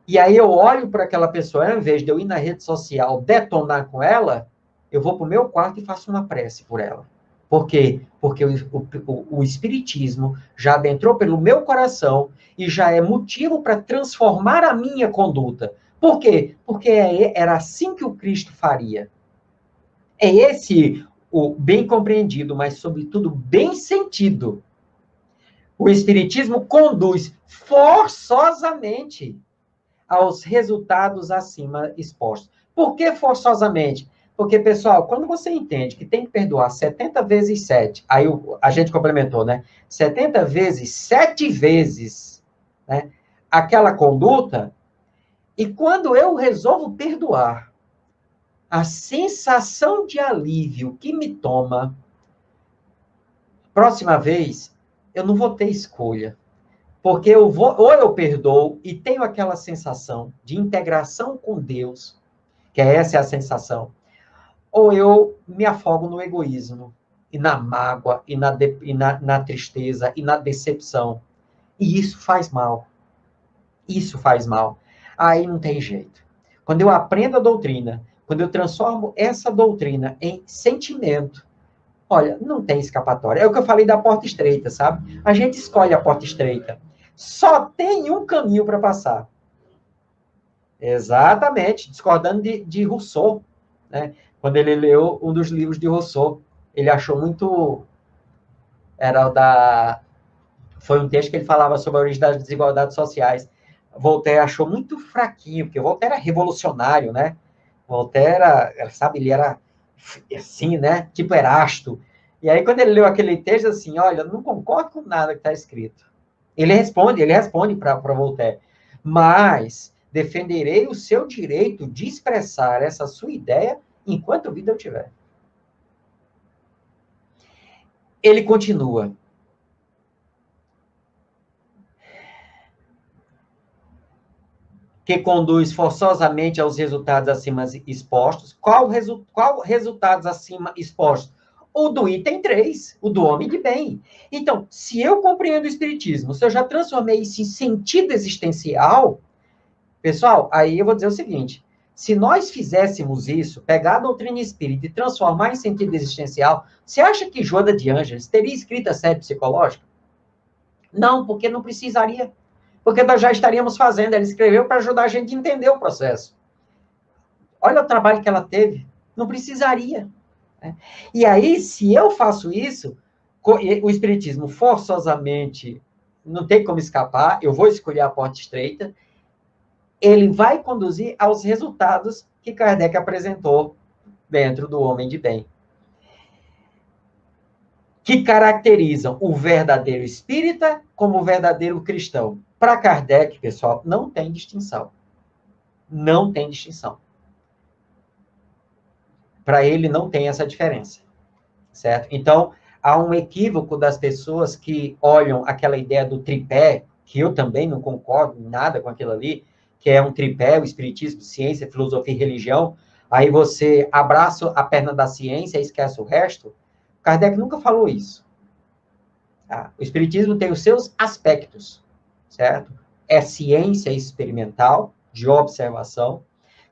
E aí eu olho para aquela pessoa, ao invés de eu ir na rede social detonar com ela, eu vou para o meu quarto e faço uma prece por ela. Por quê? Porque o Espiritismo já adentrou pelo meu coração e já é motivo para transformar a minha conduta. Por quê? Porque era assim que o Cristo faria. É esse o bem compreendido, mas, sobretudo, bem sentido. O Espiritismo conduz forçosamente aos resultados acima expostos. Por que forçosamente? Porque, pessoal, quando você entende que tem que perdoar 70 vezes 7, aí a gente complementou, né? 70 vezes, 7 vezes, né? Aquela conduta, e quando eu resolvo perdoar, a sensação de alívio que me toma, próxima vez, eu não vou ter escolha. Porque ou eu perdoo e tenho aquela sensação de integração com Deus, que essa é a sensação, ou eu me afogo no egoísmo, e na mágoa, e na tristeza, e na decepção. E isso faz mal. Isso faz mal. Aí não tem jeito. Quando eu aprendo a doutrina, quando eu transformo essa doutrina em sentimento, olha, não tem escapatória. É o que eu falei da porta estreita, sabe? A gente escolhe a porta estreita. Só tem um caminho para passar. Exatamente, discordando de Rousseau, né? Quando ele leu um dos livros de Rousseau, ele achou muito... Foi um texto que ele falava sobre a origem das desigualdades sociais. Voltaire achou muito fraquinho, porque Voltaire era revolucionário, né? Voltaire, sabe, ele era assim, né? Tipo Erasto. E aí, quando ele leu aquele texto, assim, olha, não concordo com nada que está escrito. Ele responde para Voltaire. Mas defenderei o seu direito de expressar essa sua ideia enquanto vida eu tiver. Ele continua. Que conduz forçosamente aos resultados acima expostos. Qual resultados acima expostos? O do item 3, o do homem de bem. Então, se eu compreendo o Espiritismo, se eu já transformei isso em sentido existencial, pessoal, aí eu vou dizer o seguinte, se nós fizéssemos isso, pegar a doutrina espírita e transformar em sentido existencial, você acha que Joana de Ângeles teria escrito a série psicológica? Não, porque não precisaria. Porque nós já estaríamos fazendo. Ela escreveu para ajudar a gente a entender o processo. Olha o trabalho que ela teve. Não precisaria. Né? E aí, se eu faço isso, o Espiritismo forçosamente não tem como escapar, eu vou escolher a porta estreita, ele vai conduzir aos resultados que Kardec apresentou dentro do homem de bem. que caracterizam o verdadeiro espírita como o verdadeiro cristão. Para Kardec, pessoal, não tem distinção. Não tem distinção. Para ele não tem essa diferença, certo? Então, há um equívoco das pessoas que olham aquela ideia do tripé, que eu também não concordo nada com aquilo ali, que é um tripé, o espiritismo, ciência, filosofia e religião, aí você abraça a perna da ciência e esquece o resto. Kardec nunca falou isso. Tá? O espiritismo tem os seus aspectos, certo? É ciência experimental, de observação,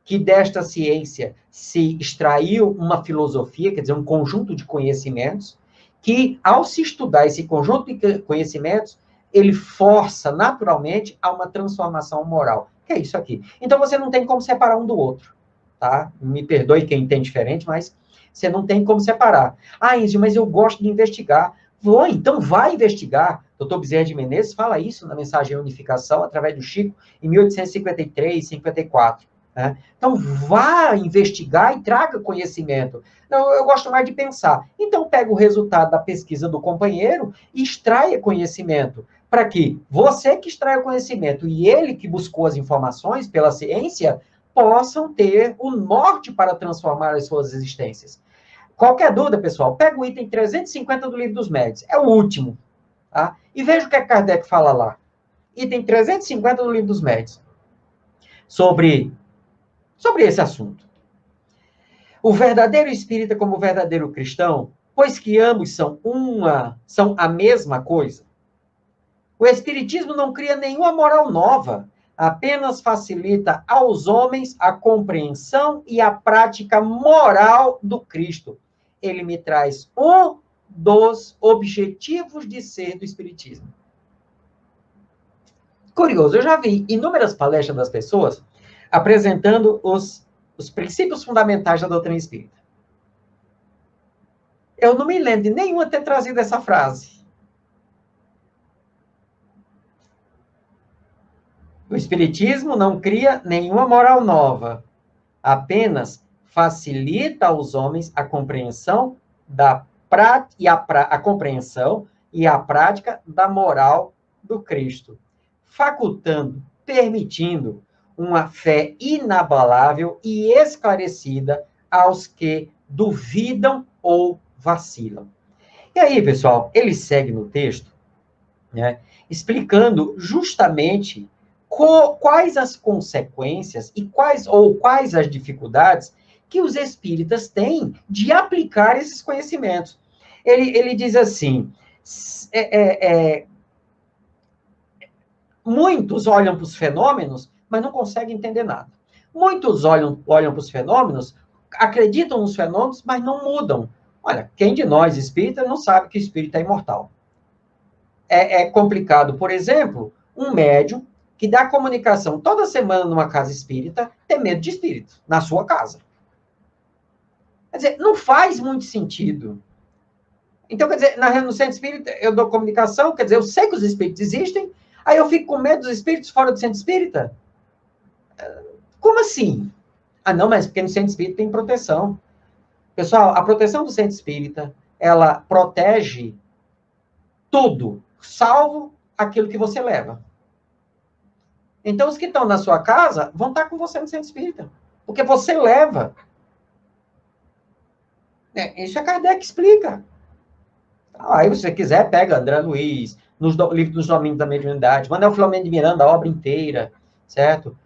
que desta ciência se extraiu uma filosofia, quer dizer, um conjunto de conhecimentos, que, ao se estudar esse conjunto de conhecimentos, ele força naturalmente a uma transformação moral. Que é isso aqui. Então, você não tem como separar um do outro, tá? Me perdoe quem tem diferente, mas você não tem como separar. Ah, Índio, mas eu gosto de investigar. Vou, então vai investigar. Dr. Bezerra de Menezes fala isso na mensagem Unificação, através do Chico, em 1853, 54. Né? Então, vá investigar e traga conhecimento. Não, eu gosto mais de pensar. Então, pega o resultado da pesquisa do companheiro e extraia conhecimento. Para que você que extrai o conhecimento e ele que buscou as informações pela ciência possam ter o norte para transformar as suas existências. Qualquer dúvida, pessoal, pega o item 350 do Livro dos Médiuns. É o último. Tá? E veja o que Kardec fala lá. Item 350 do Livro dos Médiuns. Sobre esse assunto. O verdadeiro espírita como o verdadeiro cristão, pois que ambos são a mesma coisa. O espiritismo não cria nenhuma moral nova, apenas facilita aos homens a compreensão e a prática moral do Cristo. Ele me traz um dos objetivos de ser do espiritismo. Curioso, eu já vi inúmeras palestras das pessoas apresentando os princípios fundamentais da doutrina espírita. Eu não me lembro de nenhuma ter trazido essa frase. O espiritismo não cria nenhuma moral nova, apenas facilita aos homens a compreensão a compreensão e a prática da moral do Cristo, facultando, permitindo uma fé inabalável e esclarecida aos que duvidam ou vacilam. E aí, pessoal, ele segue no texto, né, explicando justamente quais as consequências e quais as dificuldades que os espíritas têm de aplicar esses conhecimentos. Ele diz assim, muitos olham para os fenômenos, mas não conseguem entender nada. Muitos olham para os fenômenos, acreditam nos fenômenos, mas não mudam. Olha, quem de nós, espírita, não sabe que o espírito é imortal? É complicado, por exemplo, um médium que dá comunicação toda semana numa casa espírita, ter medo de espírito, na sua casa. Quer dizer, não faz muito sentido. Então, quer dizer, no centro espírita, eu dou comunicação, quer dizer, eu sei que os espíritos existem, aí eu fico com medo dos espíritos fora do centro espírita? Como assim? Ah, não, mas porque no centro espírita tem proteção. Pessoal, a proteção do centro espírita, ela protege tudo, salvo aquilo que você leva. Então, os que estão na sua casa vão estar com você no centro espírita, porque você leva. Isso a Kardec explica. Aí, se você quiser, pega André Luiz, livro dos Domínios da Mediunidade, Manuel Filomeno de Miranda, a obra inteira, certo?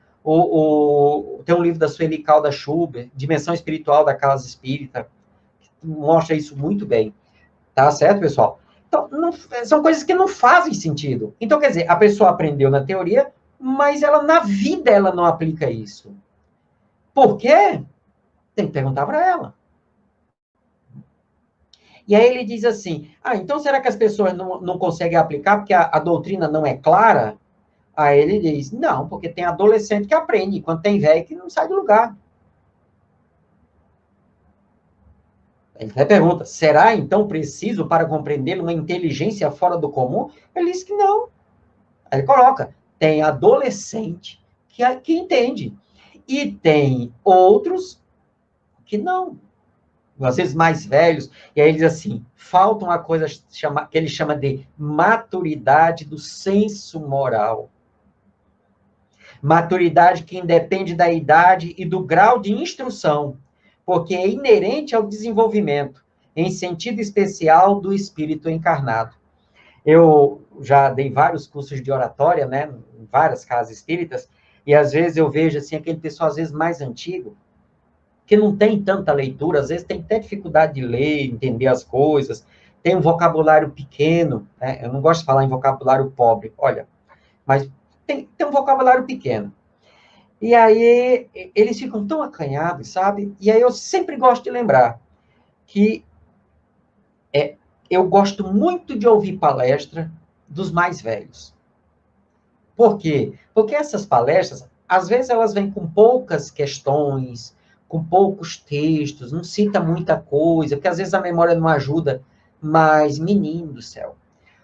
Tem um livro da Sueli Calda Schubert, Dimensão Espiritual da Casa Espírita, que mostra isso muito bem. Tá certo, pessoal? Então, são coisas que não fazem sentido. Então, quer dizer, a pessoa aprendeu na teoria, mas ela, na vida, ela não aplica isso. Por quê? Tem que perguntar para ela. E aí ele diz assim, então será que as pessoas não conseguem aplicar porque a doutrina não é clara? Aí ele diz, não, porque tem adolescente que aprende, enquanto tem velho que não sai do lugar. Ele até pergunta, será então preciso para compreender uma inteligência fora do comum? Ele diz que não. Aí ele coloca, tem adolescente que entende. E tem outros que não. às vezes mais velhos, e aí ele diz assim, falta uma coisa que ele chama de maturidade do senso moral. Maturidade que independe da idade e do grau de instrução, porque é inerente ao desenvolvimento, em sentido especial, do espírito encarnado. Eu já dei vários cursos de oratória, né, em várias casas espíritas, e às vezes eu vejo assim, aquele pessoal às vezes mais antigo, que não tem tanta leitura, às vezes tem até dificuldade de ler, entender as coisas, tem um vocabulário pequeno, né? Eu não gosto de falar em vocabulário pobre, olha, mas tem um vocabulário pequeno. E aí eles ficam tão acanhados, sabe? E aí eu sempre gosto de lembrar que eu gosto muito de ouvir palestra dos mais velhos. Por quê? Porque essas palestras, às vezes elas vêm com poucas questões, com poucos textos, não cita muita coisa, porque às vezes a memória não ajuda, mas, menino do céu,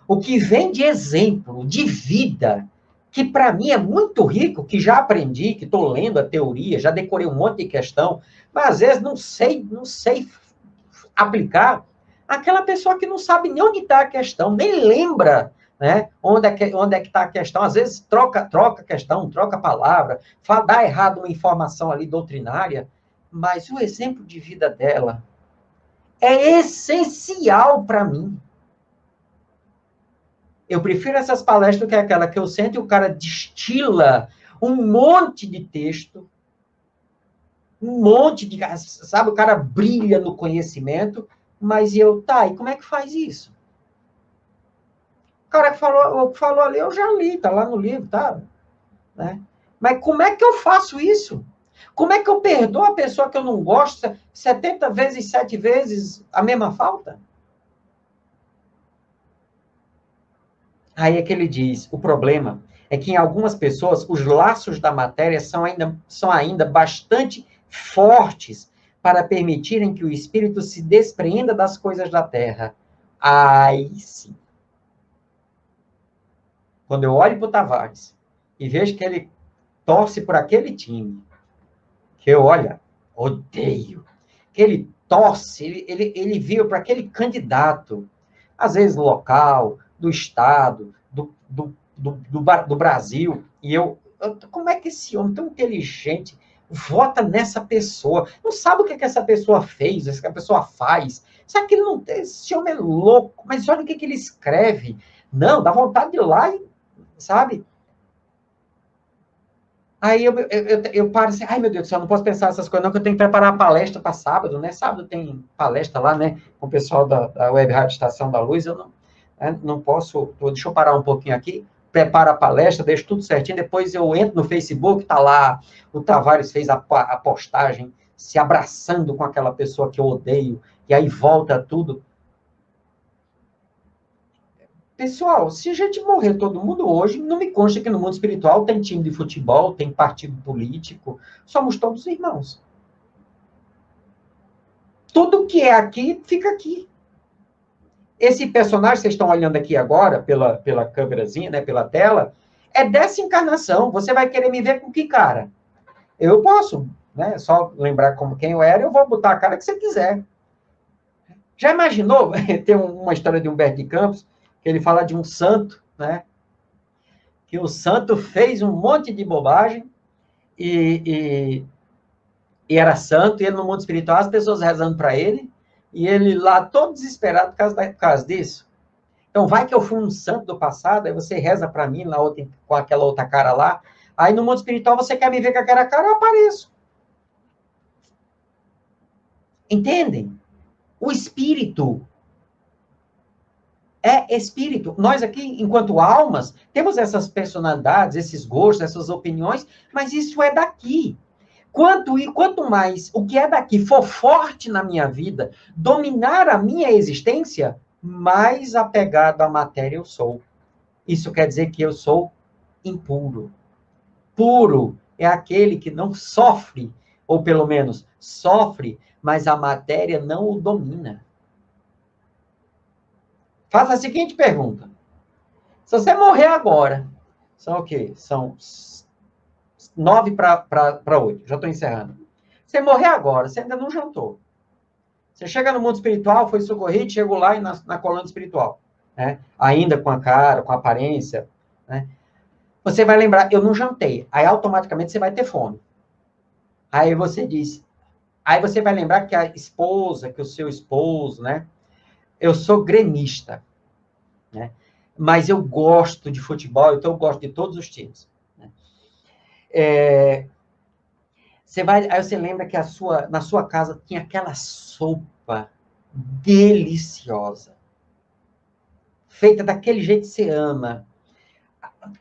o que vem de exemplo, de vida, que para mim é muito rico, que já aprendi, que estou lendo a teoria, já decorei um monte de questão, mas às vezes não sei aplicar, aquela pessoa que não sabe nem onde está a questão, nem lembra, né? Onde é que está a questão? Às vezes troca a questão, troca a palavra, dá errado uma informação ali doutrinária, mas o exemplo de vida dela é essencial para mim. Eu prefiro essas palestras do que aquela que eu sento e o cara destila um monte de texto, um monte de... Sabe, o cara brilha no conhecimento, mas e como é que faz isso? O cara que falou ali, eu já li, tá lá no livro, tá? Né? Mas como é que eu faço isso? Como é que eu perdoo a pessoa que eu não gosto 70 vezes, 7 vezes a mesma falta? Aí é que ele diz, o problema é que em algumas pessoas os laços da matéria são ainda bastante fortes para permitirem que o espírito se despreenda das coisas da terra. Aí sim. Quando eu olho para o Tavares e vejo que ele torce por aquele time, que eu, olha, odeio, que ele torce, ele vive para aquele candidato, às vezes local, do Estado, do Brasil, e como é que esse homem tão inteligente vota nessa pessoa? Não sabe o que essa pessoa fez, o que a pessoa faz. Sabe que ele não tem, esse homem é louco, mas olha o que ele escreve. Não, dá vontade de ir lá e, sabe? Aí eu paro assim, ai meu Deus do céu, não posso pensar essas coisas não, que eu tenho que preparar a palestra para sábado, né? Sábado tem palestra lá, né? Com o pessoal da Web Rádio Estação da Luz, eu não posso, deixa eu parar um pouquinho aqui, preparo a palestra, deixo tudo certinho, depois eu entro no Facebook, tá lá, o Tavares fez a postagem, se abraçando com aquela pessoa que eu odeio, e aí volta tudo. Pessoal, se a gente morrer todo mundo hoje, não me consta que no mundo espiritual tem time de futebol, tem partido político, somos todos irmãos. Tudo que é aqui, fica aqui. Esse personagem que vocês estão olhando aqui agora, pela câmerazinha, né, pela tela, é dessa encarnação. Você vai querer me ver com que cara? Eu posso, né, só lembrar como quem eu era, eu vou botar a cara que você quiser. Já imaginou? Tem uma história de Humberto de Campos, que ele fala de um santo, né? Que o santo fez um monte de bobagem e era santo, e ele no mundo espiritual, as pessoas rezando para ele, e ele lá todo desesperado por causa disso. Então, vai que eu fui um santo do passado, aí você reza para mim lá com aquela outra cara lá, aí no mundo espiritual você quer me ver com aquela cara, eu apareço. Entendem? O espírito é espírito. Nós aqui, enquanto almas, temos essas personalidades, esses gostos, essas opiniões, mas isso é daqui. Quanto mais o que é daqui for forte na minha vida, dominar a minha existência, mais apegado à matéria eu sou. Isso quer dizer que eu sou impuro. Puro é aquele que não sofre, ou pelo menos sofre, mas a matéria não o domina. Faça a seguinte pergunta. Se você morrer agora, são o quê? São 9 para 8. Já estou encerrando. Você morrer agora, você ainda não jantou. Você chega no mundo espiritual, foi socorrido, chegou lá e na colônia espiritual, né? Ainda com a cara, com a aparência, né? Você vai lembrar, eu não jantei. Aí automaticamente você vai ter fome. Aí você diz, aí você vai lembrar que a esposa, que o seu esposo, né? Eu sou gremista, né? Mas eu gosto de futebol, então eu gosto de todos os times. Né? Aí você lembra que na sua casa tinha aquela sopa deliciosa, feita daquele jeito que você ama.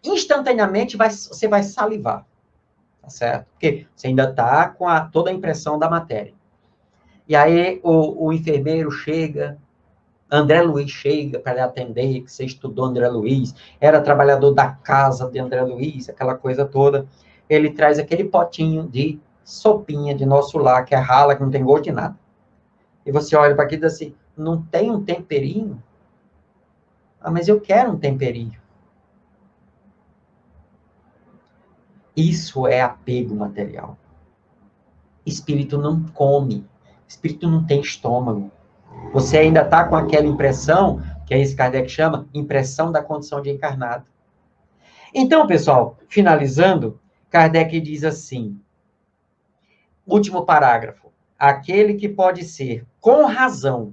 Instantaneamente você vai salivar, tá certo? Porque você ainda está com toda a impressão da matéria. E aí o enfermeiro chega, André Luiz chega para lhe atender, que você estudou André Luiz, era trabalhador da casa de André Luiz, aquela coisa toda. Ele traz aquele potinho de sopinha de nosso lar, que é rala, que não tem gosto de nada. E você olha para aquilo e diz assim, não tem um temperinho? Ah, mas eu quero um temperinho. Isso é apego material. Espírito não come. Espírito não tem estômago. Você ainda está com aquela impressão, que é isso que Kardec chama, impressão da condição de encarnado. Então, pessoal, finalizando, Kardec diz assim, último parágrafo, aquele que pode ser, com razão,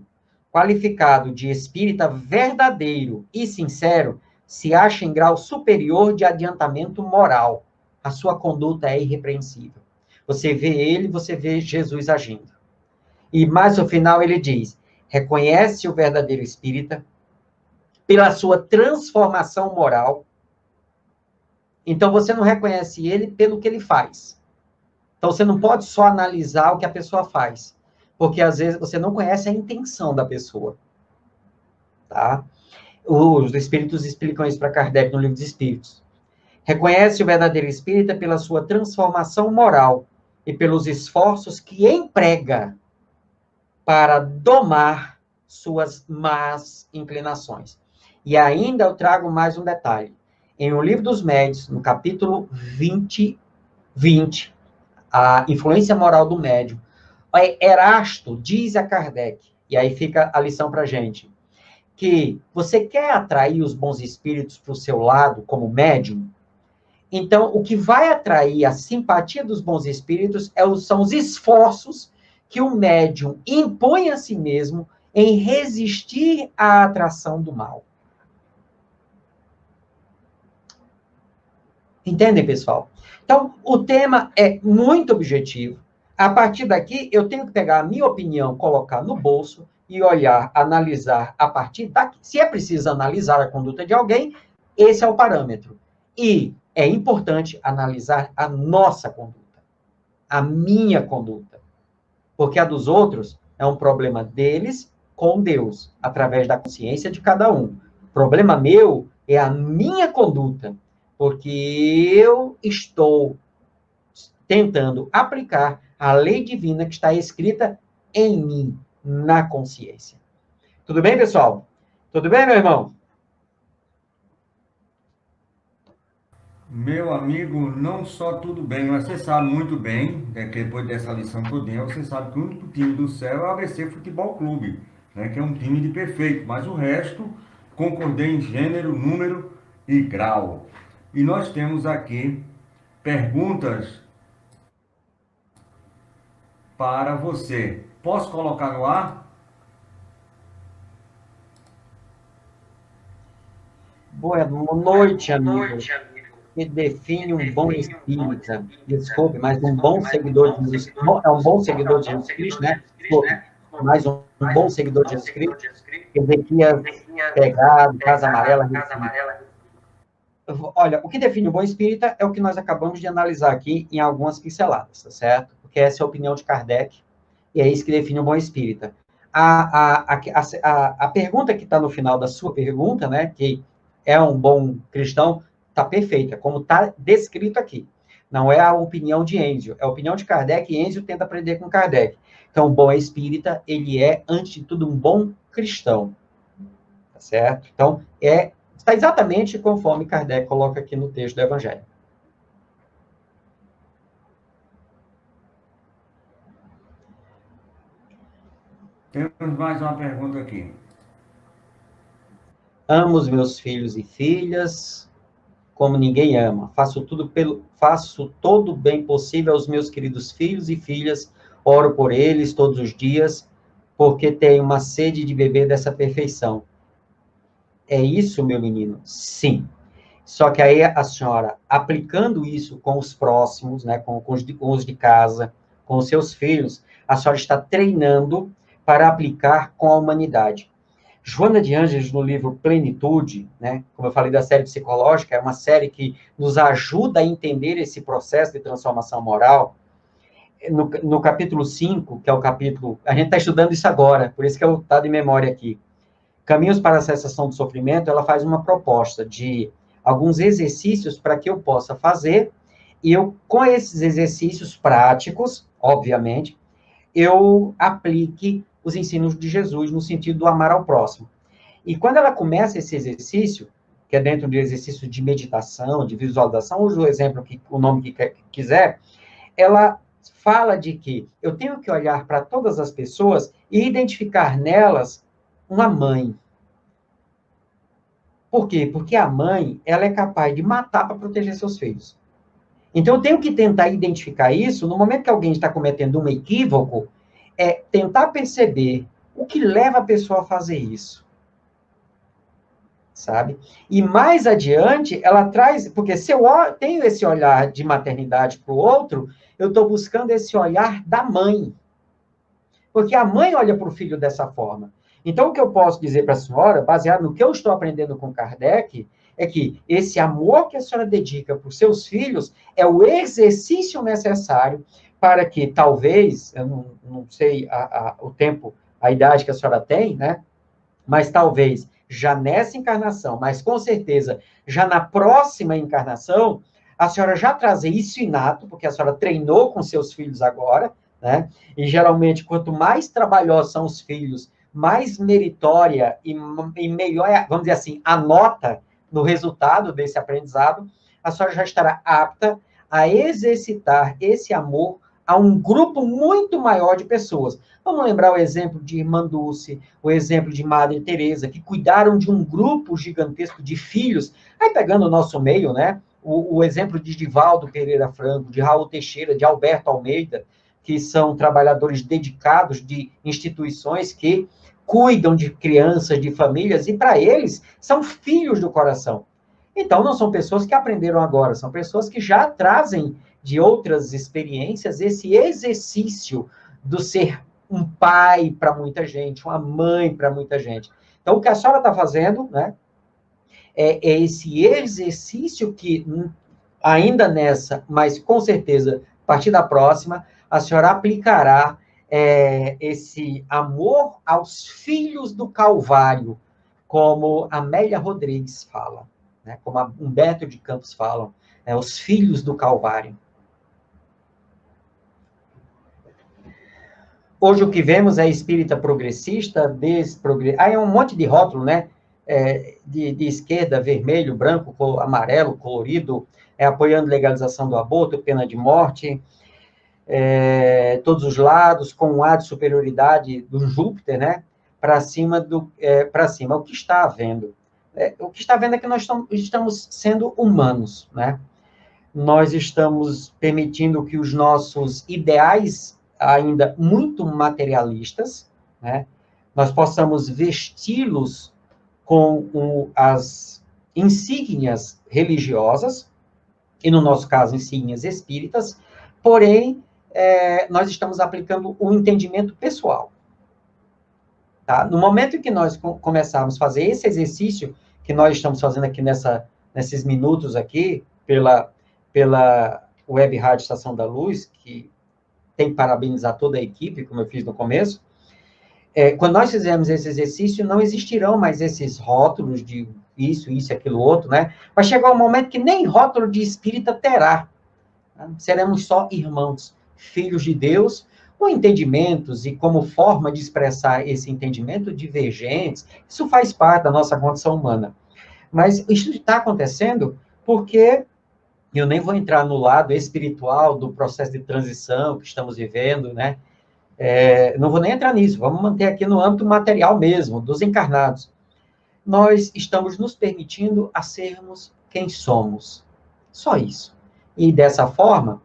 qualificado de espírita verdadeiro e sincero, se acha em grau superior de adiantamento moral. A sua conduta é irrepreensível. Você vê ele, você vê Jesus agindo. E mais no final ele diz, reconhece o verdadeiro espírita pela sua transformação moral. Então você não reconhece ele pelo que ele faz. Então você não pode só analisar o que a pessoa faz, porque às vezes você não conhece a intenção da pessoa. Tá? Os espíritos explicam isso para Kardec no Livro dos Espíritos. Reconhece o verdadeiro espírita pela sua transformação moral e pelos esforços que emprega para domar suas más inclinações. E ainda eu trago mais um detalhe. Em O Livro dos Médiuns, no capítulo 20, a influência moral do médium, Erasto diz a Kardec, e aí fica a lição para a gente, que você quer atrair os bons espíritos para o seu lado como médium, então o que vai atrair a simpatia dos bons espíritos são os esforços que o médium impõe a si mesmo em resistir à atração do mal. Entendem, pessoal? Então, o tema é muito objetivo. A partir daqui, eu tenho que pegar a minha opinião, colocar no bolso e olhar, analisar a partir daqui. Se é preciso analisar a conduta de alguém, esse é o parâmetro. E é importante analisar a nossa conduta, a minha conduta. Porque a dos outros é um problema deles com Deus, através da consciência de cada um. O problema meu é a minha conduta, porque eu estou tentando aplicar a lei divina que está escrita em mim, na consciência. Tudo bem, pessoal? Tudo bem, meu irmão? Meu amigo, não só tudo bem, mas você sabe muito bem, que depois dessa lição todinha, você sabe que o único time do céu é o ABC Futebol Clube, né, que é um time de perfeito, mas o resto concordei em gênero, número e grau. E nós temos aqui perguntas para você. Posso colocar no ar? Boa noite, amigo. Que define um bom espírita. Desculpe, mas um bom seguidor de Jesus é um bom seguidor de Jesus Cristo, né? Desculpe, mas um bom seguidor de Jesus Cristo. Ezequias pegado, Casa Amarela. Olha, o que define um bom espírita é o que nós acabamos de analisar aqui em algumas pinceladas, tá certo? Porque essa é a opinião de Kardec, e é isso que define um bom espírita. A pergunta que está no final da sua pergunta, né, que é um bom cristão, está perfeita, como está descrito aqui. Não é a opinião de Enzio, é a opinião de Kardec, e Enzio tenta aprender com Kardec. Então, um bom espírita, ele é, antes de tudo, um bom cristão. Tá certo? Então, está exatamente conforme Kardec coloca aqui no texto do Evangelho. Temos mais uma pergunta aqui. Amo os meus filhos e filhas como ninguém ama. Faço todo o bem possível aos meus queridos filhos e filhas. Oro por eles todos os dias, porque tenho uma sede de beber dessa perfeição. É isso, meu menino? Sim. Só que aí a senhora, aplicando isso com os próximos, né, com os de casa, com os seus filhos, a senhora está treinando para aplicar com a humanidade. Joana de Ângeles, no livro Plenitude, né, como eu falei da série psicológica, é uma série que nos ajuda a entender esse processo de transformação moral. No capítulo 5, que é o capítulo... A gente está estudando isso agora, por isso que eu estou de memória aqui. Caminhos para a Cessação do Sofrimento, ela faz uma proposta de alguns exercícios para que eu possa fazer, e eu, com esses exercícios práticos, obviamente, eu aplique os ensinos de Jesus no sentido do amar ao próximo. E quando ela começa esse exercício, que é dentro do exercício de meditação, de visualização, use o exemplo, o nome que quiser, ela fala de que eu tenho que olhar para todas as pessoas e identificar nelas uma mãe. Por quê? Porque a mãe, ela é capaz de matar para proteger seus filhos. Então, eu tenho que tentar identificar isso, no momento que alguém está cometendo um equívoco, é tentar perceber o que leva a pessoa a fazer isso. Sabe? E mais adiante, ela traz... Porque se eu tenho esse olhar de maternidade para o outro, eu estou buscando esse olhar da mãe. Porque a mãe olha para o filho dessa forma. Então, o que eu posso dizer para a senhora, baseado no que eu estou aprendendo com Kardec, é que esse amor que a senhora dedica para os seus filhos é o exercício necessário para que, talvez, eu não sei o tempo, a idade que a senhora tem, né? Mas talvez já nessa encarnação, mas com certeza já na próxima encarnação, a senhora já trazer isso inato, porque a senhora treinou com seus filhos agora, né? E geralmente, quanto mais trabalhosos são os filhos, mais meritória e melhor, vamos dizer assim, a nota no resultado desse aprendizado, a senhora já estará apta a exercitar esse amor a um grupo muito maior de pessoas. Vamos lembrar o exemplo de Irmã Dulce, o exemplo de Madre Teresa, que cuidaram de um grupo gigantesco de filhos. Aí, pegando o nosso meio, né? O exemplo de Divaldo Pereira Franco, de Raul Teixeira, de Alberto Almeida, que são trabalhadores dedicados de instituições que cuidam de crianças, de famílias, e para eles são filhos do coração. Então, não são pessoas que aprenderam agora, são pessoas que já trazem de outras experiências esse exercício do ser um pai para muita gente, uma mãe para muita gente. Então, o que a senhora está fazendo, né, é esse exercício que, ainda nessa, mas com certeza, a partir da próxima, a senhora aplicará esse amor aos filhos do Calvário, como Amélia Rodrigues fala, né, como a Humberto de Campos falam, os filhos do Calvário. Hoje o que vemos é espírita progressista, aí é um monte de rótulo, né? De esquerda, vermelho, branco, amarelo, colorido, apoiando legalização do aborto, pena de morte, todos os lados, com um ar de superioridade do Júpiter, né? Para cima. O que está havendo? O que está havendo é que nós estamos sendo humanos, né? Nós estamos permitindo que os nossos ideais, ainda muito materialistas, né, nós possamos vesti-los com as insígnias religiosas, e no nosso caso, insígnias espíritas, porém, nós estamos aplicando um entendimento pessoal. Tá? No momento em que nós começarmos a fazer esse exercício que nós estamos fazendo aqui nesses minutos aqui, pela Web Rádio Estação da Luz, que tem que parabenizar toda a equipe, como eu fiz no começo, quando nós fizermos esse exercício, não existirão mais esses rótulos de isso, aquilo, outro, né? Vai chegar um momento que nem rótulo de espírita terá. Né? Seremos só irmãos, filhos de Deus, com entendimentos e como forma de expressar esse entendimento divergentes. Isso faz parte da nossa condição humana. Mas isso está acontecendo porque eu nem vou entrar no lado espiritual do processo de transição que estamos vivendo, né? Não vou nem entrar nisso, vamos manter aqui no âmbito material mesmo, dos encarnados. Nós estamos nos permitindo a sermos quem somos. Só isso. E dessa forma,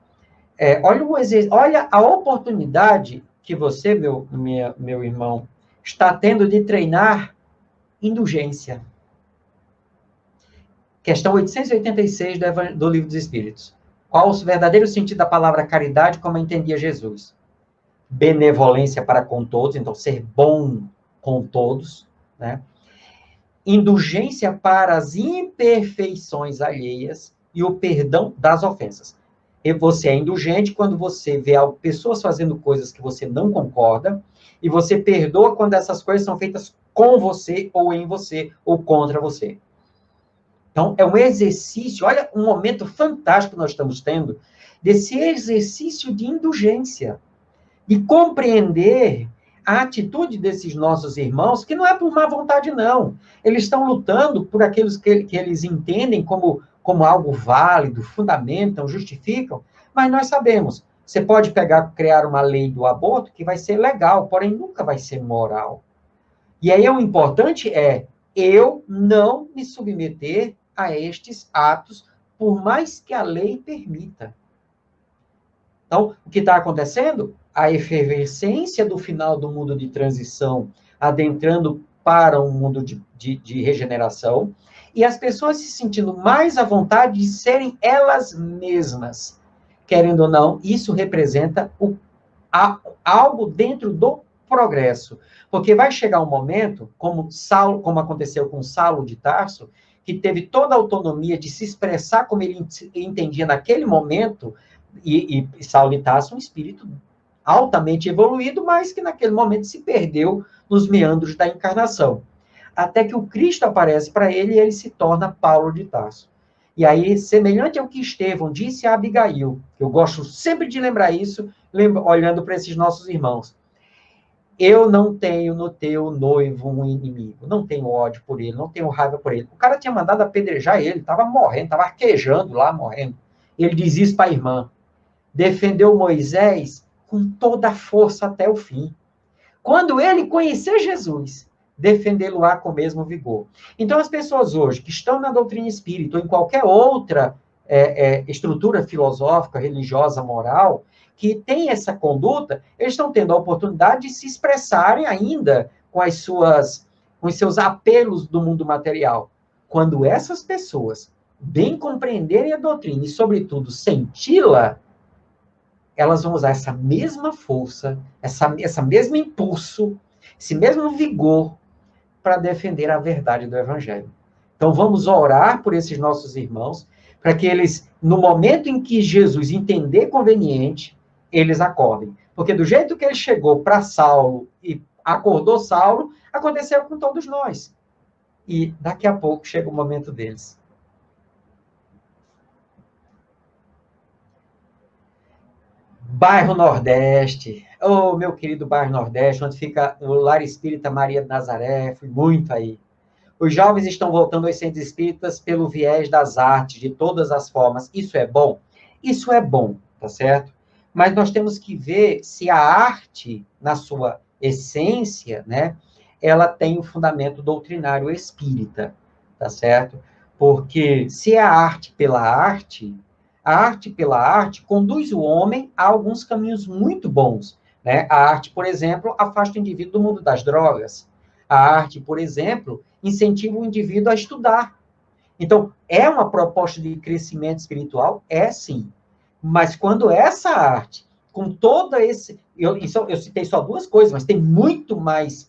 olha a oportunidade que você, meu irmão, está tendo de treinar indulgência. Questão 886 do Livro dos Espíritos. Qual o verdadeiro sentido da palavra caridade, como entendia Jesus? Benevolência para com todos, então ser bom com todos, né? Indulgência para as imperfeições alheias e o perdão das ofensas. E você é indulgente quando você vê pessoas fazendo coisas que você não concorda, e você perdoa quando essas coisas são feitas com você, ou em você, ou contra você. Então, é um exercício, olha um momento fantástico que nós estamos tendo, desse exercício de indulgência, de compreender a atitude desses nossos irmãos, que não é por má vontade, não. Eles estão lutando por aqueles que eles entendem como algo válido, fundamentam, justificam, mas nós sabemos, você pode criar uma lei do aborto que vai ser legal, porém nunca vai ser moral. E aí o importante é eu não me submeter a estes atos, por mais que a lei permita. Então, o que está acontecendo? A efervescência do final do mundo de transição, adentrando para um mundo de regeneração, e as pessoas se sentindo mais à vontade de serem elas mesmas. Querendo ou não, isso representa algo dentro do progresso. Porque vai chegar um momento, como aconteceu com Saulo de Tarso, que teve toda a autonomia de se expressar como ele entendia naquele momento, e Saulo de Tarso, um espírito altamente evoluído, mas que naquele momento se perdeu nos meandros da encarnação. Até que o Cristo aparece para ele e ele se torna Paulo de Tarso. E aí, semelhante ao que Estevão disse a Abigail, que eu gosto sempre de lembrar isso, olhando para esses nossos irmãos. Eu não tenho no teu noivo um inimigo, não tenho ódio por ele, não tenho raiva por ele. O cara tinha mandado apedrejar ele, estava morrendo, estava arquejando lá, morrendo. Ele diz isso para a irmã. Defendeu Moisés com toda a força até o fim. Quando ele conhecer Jesus, defendê-lo-á com o mesmo vigor. Então, as pessoas hoje que estão na doutrina espírita ou em qualquer outra estrutura filosófica, religiosa, moral, que tem essa conduta, eles estão tendo a oportunidade de se expressarem ainda com os seus apelos do mundo material. Quando essas pessoas bem compreenderem a doutrina e, sobretudo, senti-la, elas vão usar essa mesma força, essa mesmo impulso, esse mesmo vigor para defender a verdade do Evangelho. Então, vamos orar por esses nossos irmãos, para que eles, no momento em que Jesus entender conveniente, eles acordem. Porque do jeito que ele chegou para Saulo e acordou Saulo, aconteceu com todos nós. E daqui a pouco chega o momento deles. Bairro Nordeste. Oh, meu querido bairro Nordeste, onde fica o Lar Espírita Maria de Nazaré, fui muito aí. Os jovens estão voltando aos centros espíritas pelo viés das artes, de todas as formas. Isso é bom? Isso é bom, tá certo? Mas nós temos que ver se a arte, na sua essência, né, ela tem um fundamento doutrinário espírita, tá certo? Porque se é a arte pela arte conduz o homem a alguns caminhos muito bons, né? A arte, por exemplo, afasta o indivíduo do mundo das drogas. A arte, por exemplo, incentiva o indivíduo a estudar. Então, é uma proposta de crescimento espiritual? É sim. Mas quando essa arte, com todo esse... Eu citei só duas coisas, mas tem muito mais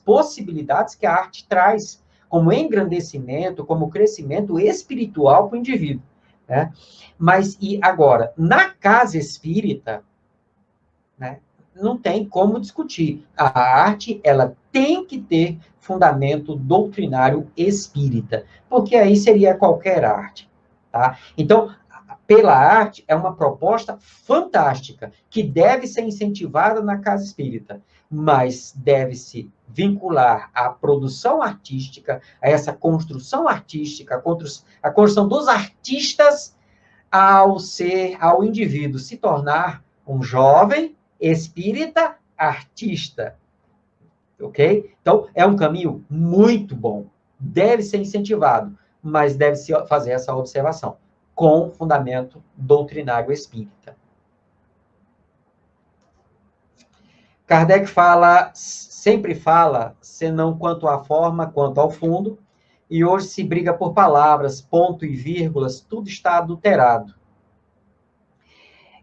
possibilidades que a arte traz, como engrandecimento, como crescimento espiritual para o indivíduo. Né? Mas, e agora, na casa espírita, né, não tem como discutir. A arte, ela tem que ter fundamento doutrinário espírita, porque aí seria qualquer arte. Tá? Então, pela arte, é uma proposta fantástica, que deve ser incentivada na casa espírita, mas deve-se vincular a produção artística, a essa construção artística, a construção dos artistas ao indivíduo se tornar um jovem espírita artista. Ok? Então, é um caminho muito bom. Deve ser incentivado, mas deve-se fazer essa observação, com fundamento doutrinário espírita. Kardec sempre fala, senão quanto à forma, quanto ao fundo, e hoje se briga por palavras, ponto e vírgulas, tudo está adulterado.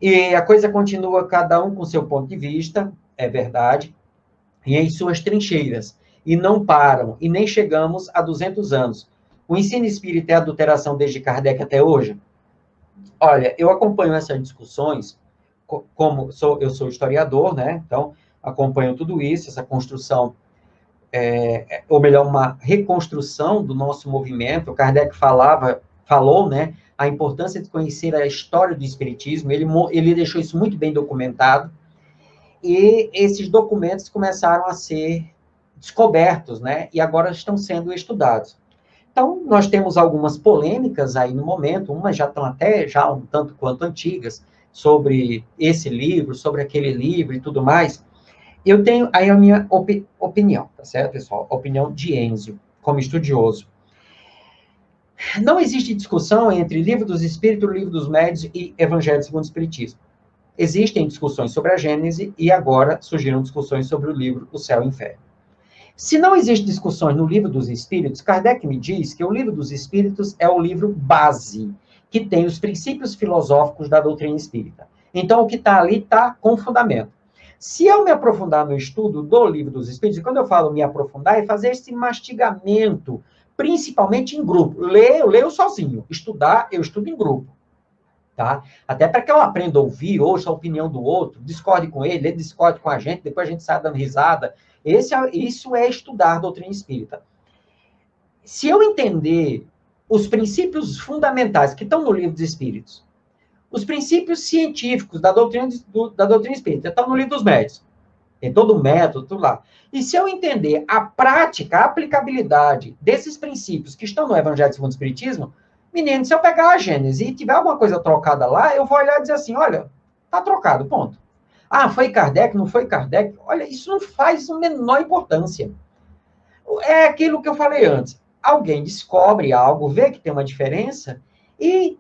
E a coisa continua, cada um com seu ponto de vista, é verdade, e em suas trincheiras, e não param, e nem chegamos a 200 anos. O ensino espírita é adulteração desde Kardec até hoje? Olha, eu acompanho essas discussões, como eu sou historiador, né? Então, acompanho tudo isso, essa construção, ou melhor, uma reconstrução do nosso movimento. O Kardec falou, né, a importância de conhecer a história do Espiritismo, ele deixou isso muito bem documentado, e esses documentos começaram a ser descobertos, né, e agora estão sendo estudados. Então, nós temos algumas polêmicas aí no momento, umas já estão até já um tanto quanto antigas, sobre esse livro, sobre aquele livro e tudo mais. Eu tenho aí a minha opinião, tá certo, pessoal? A opinião de Enzio, como estudioso. Não existe discussão entre Livro dos Espíritos, Livro dos Médiuns e Evangelho segundo o Espiritismo. Existem discussões sobre a Gênese e agora surgiram discussões sobre o livro O Céu e o Inferno. Se não existe discussões no Livro dos Espíritos, Kardec me diz que o Livro dos Espíritos é o livro base, que tem os princípios filosóficos da doutrina espírita. Então, o que está ali está com fundamento. Se eu me aprofundar no estudo do Livro dos Espíritos, e quando eu falo me aprofundar, é fazer esse mastigamento, principalmente em grupo. Eu leio sozinho. Estudar, eu estudo em grupo. Tá? Até para que eu aprenda a ouvir, ouça a opinião do outro, discorde com ele discorde com a gente, depois a gente sai dando risada. Isso é estudar doutrina espírita. Se eu entender os princípios fundamentais que estão no Livro dos Espíritos, os princípios científicos da doutrina espírita estão no Livro dos Médiuns, tem todo o método, tudo lá. E se eu entender a prática, a aplicabilidade desses princípios que estão no Evangelho segundo o Espiritismo, menino, se eu pegar a Gênese e tiver alguma coisa trocada lá, eu vou olhar e dizer assim, olha, tá trocado, ponto. Ah, foi Kardec, não foi Kardec? Olha, isso não faz a menor importância. É aquilo que eu falei antes. Alguém descobre algo, vê que tem uma diferença e,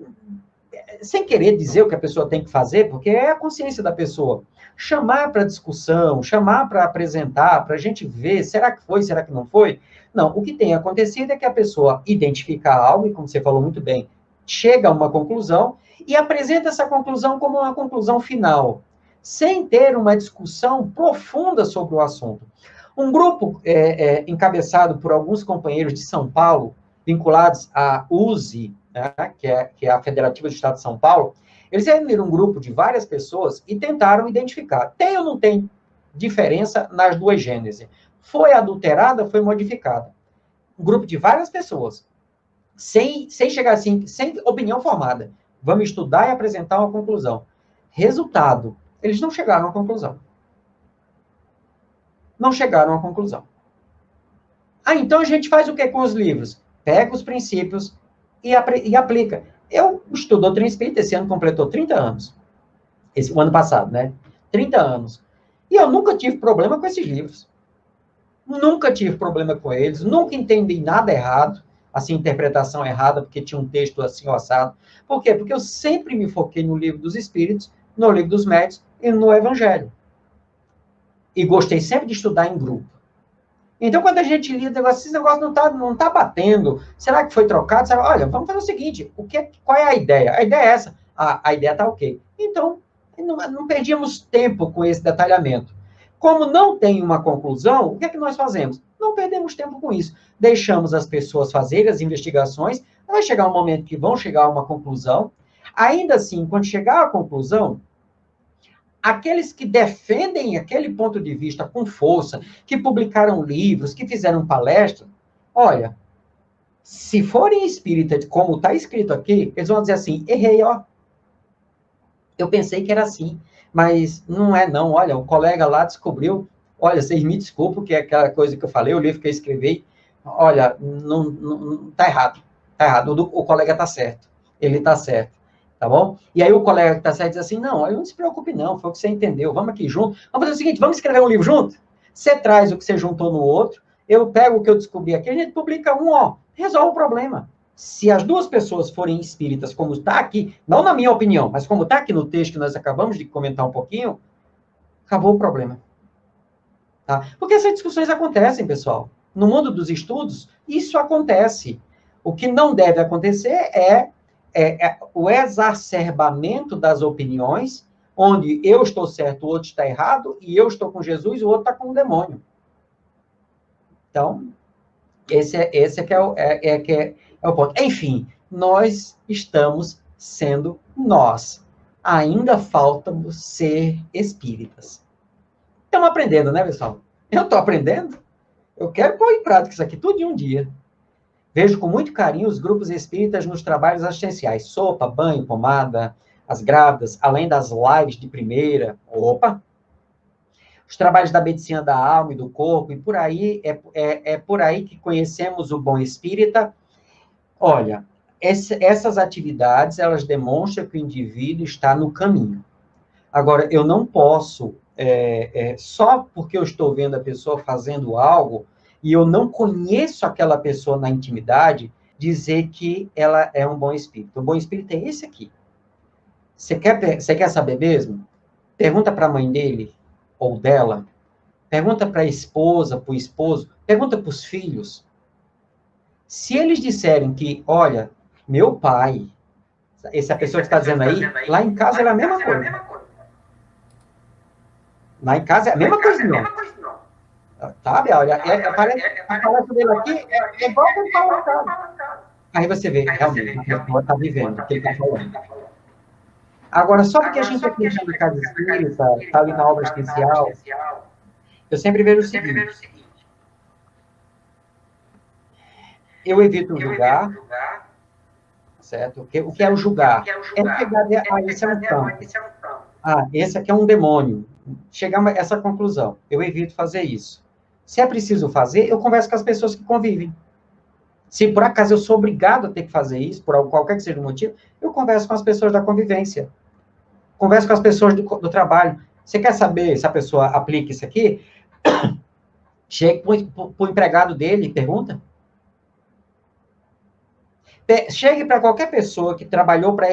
sem querer dizer o que a pessoa tem que fazer, porque é a consciência da pessoa, chamar para discussão, chamar para apresentar, para a gente ver, será que foi, será que não foi? Não, o que tem acontecido é que a pessoa identifica algo, e como você falou muito bem, chega a uma conclusão e apresenta essa conclusão como uma conclusão final, sem ter uma discussão profunda sobre o assunto. Um grupo encabeçado por alguns companheiros de São Paulo, vinculados à USE, né, que é a Federativa do Estado de São Paulo, eles reuniram um grupo de várias pessoas e tentaram identificar. Tem ou não tem diferença nas duas Gêneses? Foi adulterada, foi modificada. Um grupo de várias pessoas, sem chegar assim, sem opinião formada. Vamos estudar e apresentar uma conclusão. Resultado, eles não chegaram à conclusão. Não chegaram à conclusão. Ah, então a gente faz o que com os livros? Pega os princípios e aplica. Eu estudo doutrina espírita, esse ano completou 30 anos. O ano passado, né? 30 anos. E eu nunca tive problema com esses livros. Nunca tive problema com eles, nunca entendi nada errado, assim, interpretação errada, porque tinha um texto assim, assado. Por quê? Porque eu sempre me foquei no Livro dos Espíritos, no Livro dos Médiuns e no Evangelho. E gostei sempre de estudar em grupo. Então, quando a gente lia, esse negócio não tá batendo, será que foi trocado? Será, olha, vamos fazer o seguinte, qual é a ideia? A ideia é essa. A ideia tá ok. Então, não perdíamos tempo com esse detalhamento. Como não tem uma conclusão, o que é que nós fazemos? Não perdemos tempo com isso. Deixamos as pessoas fazerem as investigações, vai chegar um momento que vão chegar a uma conclusão. Ainda assim, quando chegar à conclusão, aqueles que defendem aquele ponto de vista com força, que publicaram livros, que fizeram palestra, olha, se forem espíritas, como está escrito aqui, eles vão dizer assim, errei, ó. Eu pensei que era assim, mas não é não. Olha, o colega lá descobriu, olha, vocês me desculpem, que é aquela coisa que eu falei, o livro que eu escrevi, olha, não tá errado, o colega tá certo, ele tá certo. Tá bom? E aí o colega que está certo diz assim, não, não se preocupe não, foi o que você entendeu, vamos aqui junto. Vamos fazer o seguinte, vamos escrever um livro junto? Você traz o que você juntou no outro, eu pego o que eu descobri aqui, a gente publica um, ó, resolve o problema. Se as duas pessoas forem espíritas, como está aqui, não na minha opinião, mas como está aqui no texto que nós acabamos de comentar um pouquinho, acabou o problema. Tá? Porque essas discussões acontecem, pessoal. No mundo dos estudos, isso acontece. O que não deve acontecer é o exacerbamento das opiniões, onde eu estou certo, o outro está errado, e eu estou com Jesus, o outro está com o demônio. Então, esse que é o ponto. Enfim, nós estamos sendo nós. Ainda falta ser espíritas. Estamos aprendendo, né, pessoal? Eu estou aprendendo. Eu quero pôr em prática isso aqui tudo em um dia. Vejo com muito carinho os grupos espíritas nos trabalhos assistenciais. Sopa, banho, pomada, as grávidas, além das lives de primeira. Opa! Os trabalhos da medicina da alma e do corpo, e por aí, é por aí que conhecemos o bom espírita. Olha, essas atividades, elas demonstram que o indivíduo está no caminho. Agora, eu não posso, só porque eu estou vendo a pessoa fazendo algo, e eu não conheço aquela pessoa na intimidade, dizer que ela é um bom espírito. O bom espírito é esse aqui. Você quer saber mesmo? Pergunta para a mãe dele, ou dela, pergunta para a esposa, para o esposo, pergunta para os filhos. Se eles disserem que, olha, meu pai, essa pessoa que está dizendo aí, lá em casa é a mesma coisa. Lá em casa é a mesma coisa, não. Sabe? Olha, a palestra dele aqui é igual que ele fala lá em casa. Aí você vê, realmente, a pessoa está vivendo o que ele está falando. Agora, só porque a gente é cristão de casa espírita, está ali na obra essencial, eu sempre vejo o seguinte. Eu evito julgar, certo? O que é o julgar? É pegar, esse é um campo. Esse aqui é um demônio. Chegar a essa conclusão. Eu evito fazer isso. Se é preciso fazer, eu converso com as pessoas que convivem. Se por acaso eu sou obrigado a ter que fazer isso, por qualquer que seja o motivo, eu converso com as pessoas da convivência. Converso com as pessoas do trabalho. Você quer saber se a pessoa aplica isso aqui? Chega para o empregado dele e pergunta. Chegue para qualquer pessoa que trabalhou para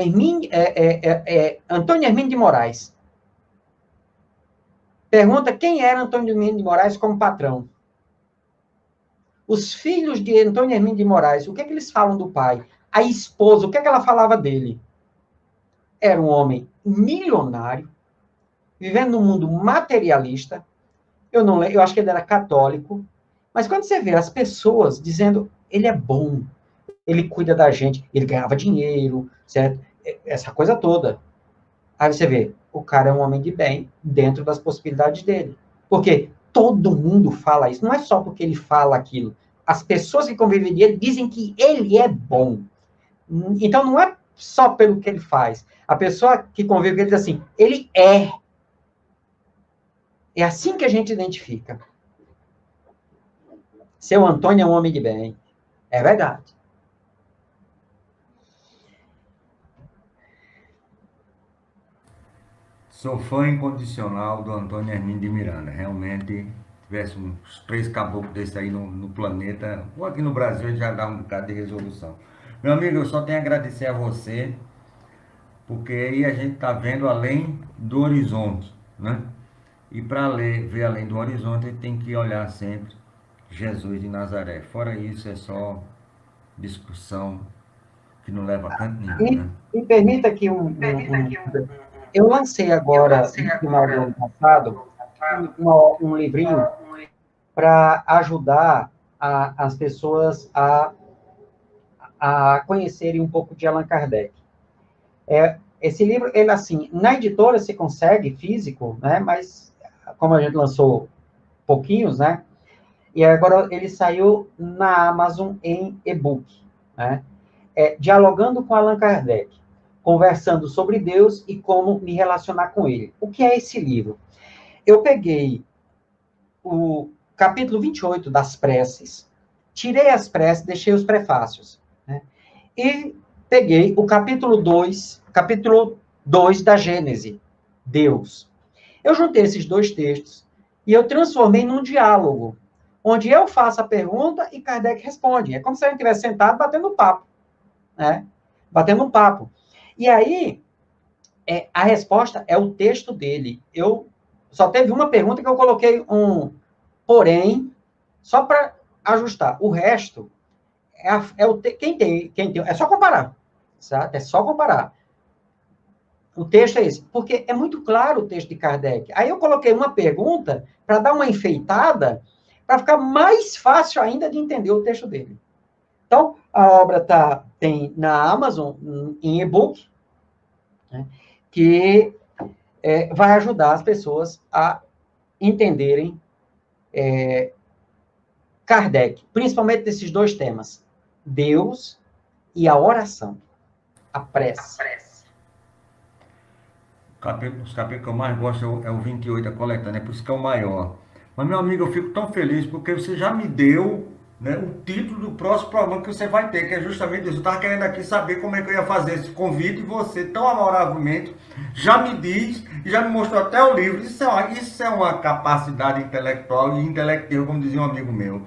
Antônio Hermínio de Moraes. Pergunta quem era Antônio Hermínio de Moraes como patrão. Os filhos de Antônio Hermínio de Moraes, o que eles falam do pai? A esposa, o que ela falava dele? Era um homem milionário, vivendo num mundo materialista. Eu acho que ele era católico. Mas quando você vê as pessoas dizendo, ele é bom, ele cuida da gente, ele ganhava dinheiro, certo? Essa coisa toda. Aí você vê, o cara é um homem de bem, dentro das possibilidades dele. Porque todo mundo fala isso, não é só porque ele fala aquilo. As pessoas que convivem com ele dizem que ele é bom. Então, não é só pelo que ele faz. A pessoa que convive com ele diz assim, ele é. É assim que a gente identifica. Seu Antônio é um homem de bem. É verdade. Sou fã incondicional do Antônio Hermínio de Miranda. Realmente, tivesse uns 3 caboclos desse aí no planeta, ou aqui no Brasil, já dá um bocado de resolução. Meu amigo, eu só tenho a agradecer a você, porque aí a gente está vendo além do horizonte, né? E para ver além do horizonte, a gente tem que olhar sempre Jesus de Nazaré. Fora isso, é só discussão que não leva a canto nenhum, né? Me permita que eu lancei agora, no final do ano passado, um livrinho para ajudar as pessoas a conhecerem um pouco de Allan Kardec. Esse livro, ele assim, na editora se consegue físico, né? Mas como a gente lançou pouquinhos, né? E agora ele saiu na Amazon em e-book, né? Dialogando com Allan Kardec, conversando sobre Deus e como me relacionar com ele. O que é esse livro? Eu peguei o capítulo 28 das preces, tirei as preces, deixei os prefácios, né? E peguei o capítulo 2 da Gênese, Deus. Eu juntei esses dois textos e eu transformei num diálogo, onde eu faço a pergunta e Kardec responde. É como se a gente estivesse sentado batendo papo, né? Batendo um papo. E aí, a resposta é o texto dele. Eu só teve uma pergunta que eu coloquei um porém, só para ajustar. O resto é só comparar, certo? É só comparar. O texto é esse, porque é muito claro o texto de Kardec. Aí eu coloquei uma pergunta para dar uma enfeitada, para ficar mais fácil ainda de entender o texto dele. Então, a obra tem na Amazon, em e-book, né, que vai ajudar as pessoas a entenderem Kardec, principalmente desses dois temas, Deus e a oração, a prece. Os capítulos que eu mais gosto é o 28, a coletânea, por isso que é o maior. Mas, meu amigo, eu fico tão feliz porque você já me deu, né, o título do próximo programa que você vai ter, que é justamente isso. Eu estava querendo aqui saber como é que eu ia fazer esse convite e você, tão amavelmente, já me diz e já me mostrou até o livro. Isso é uma capacidade intelectual e intelectiva, como dizia um amigo meu.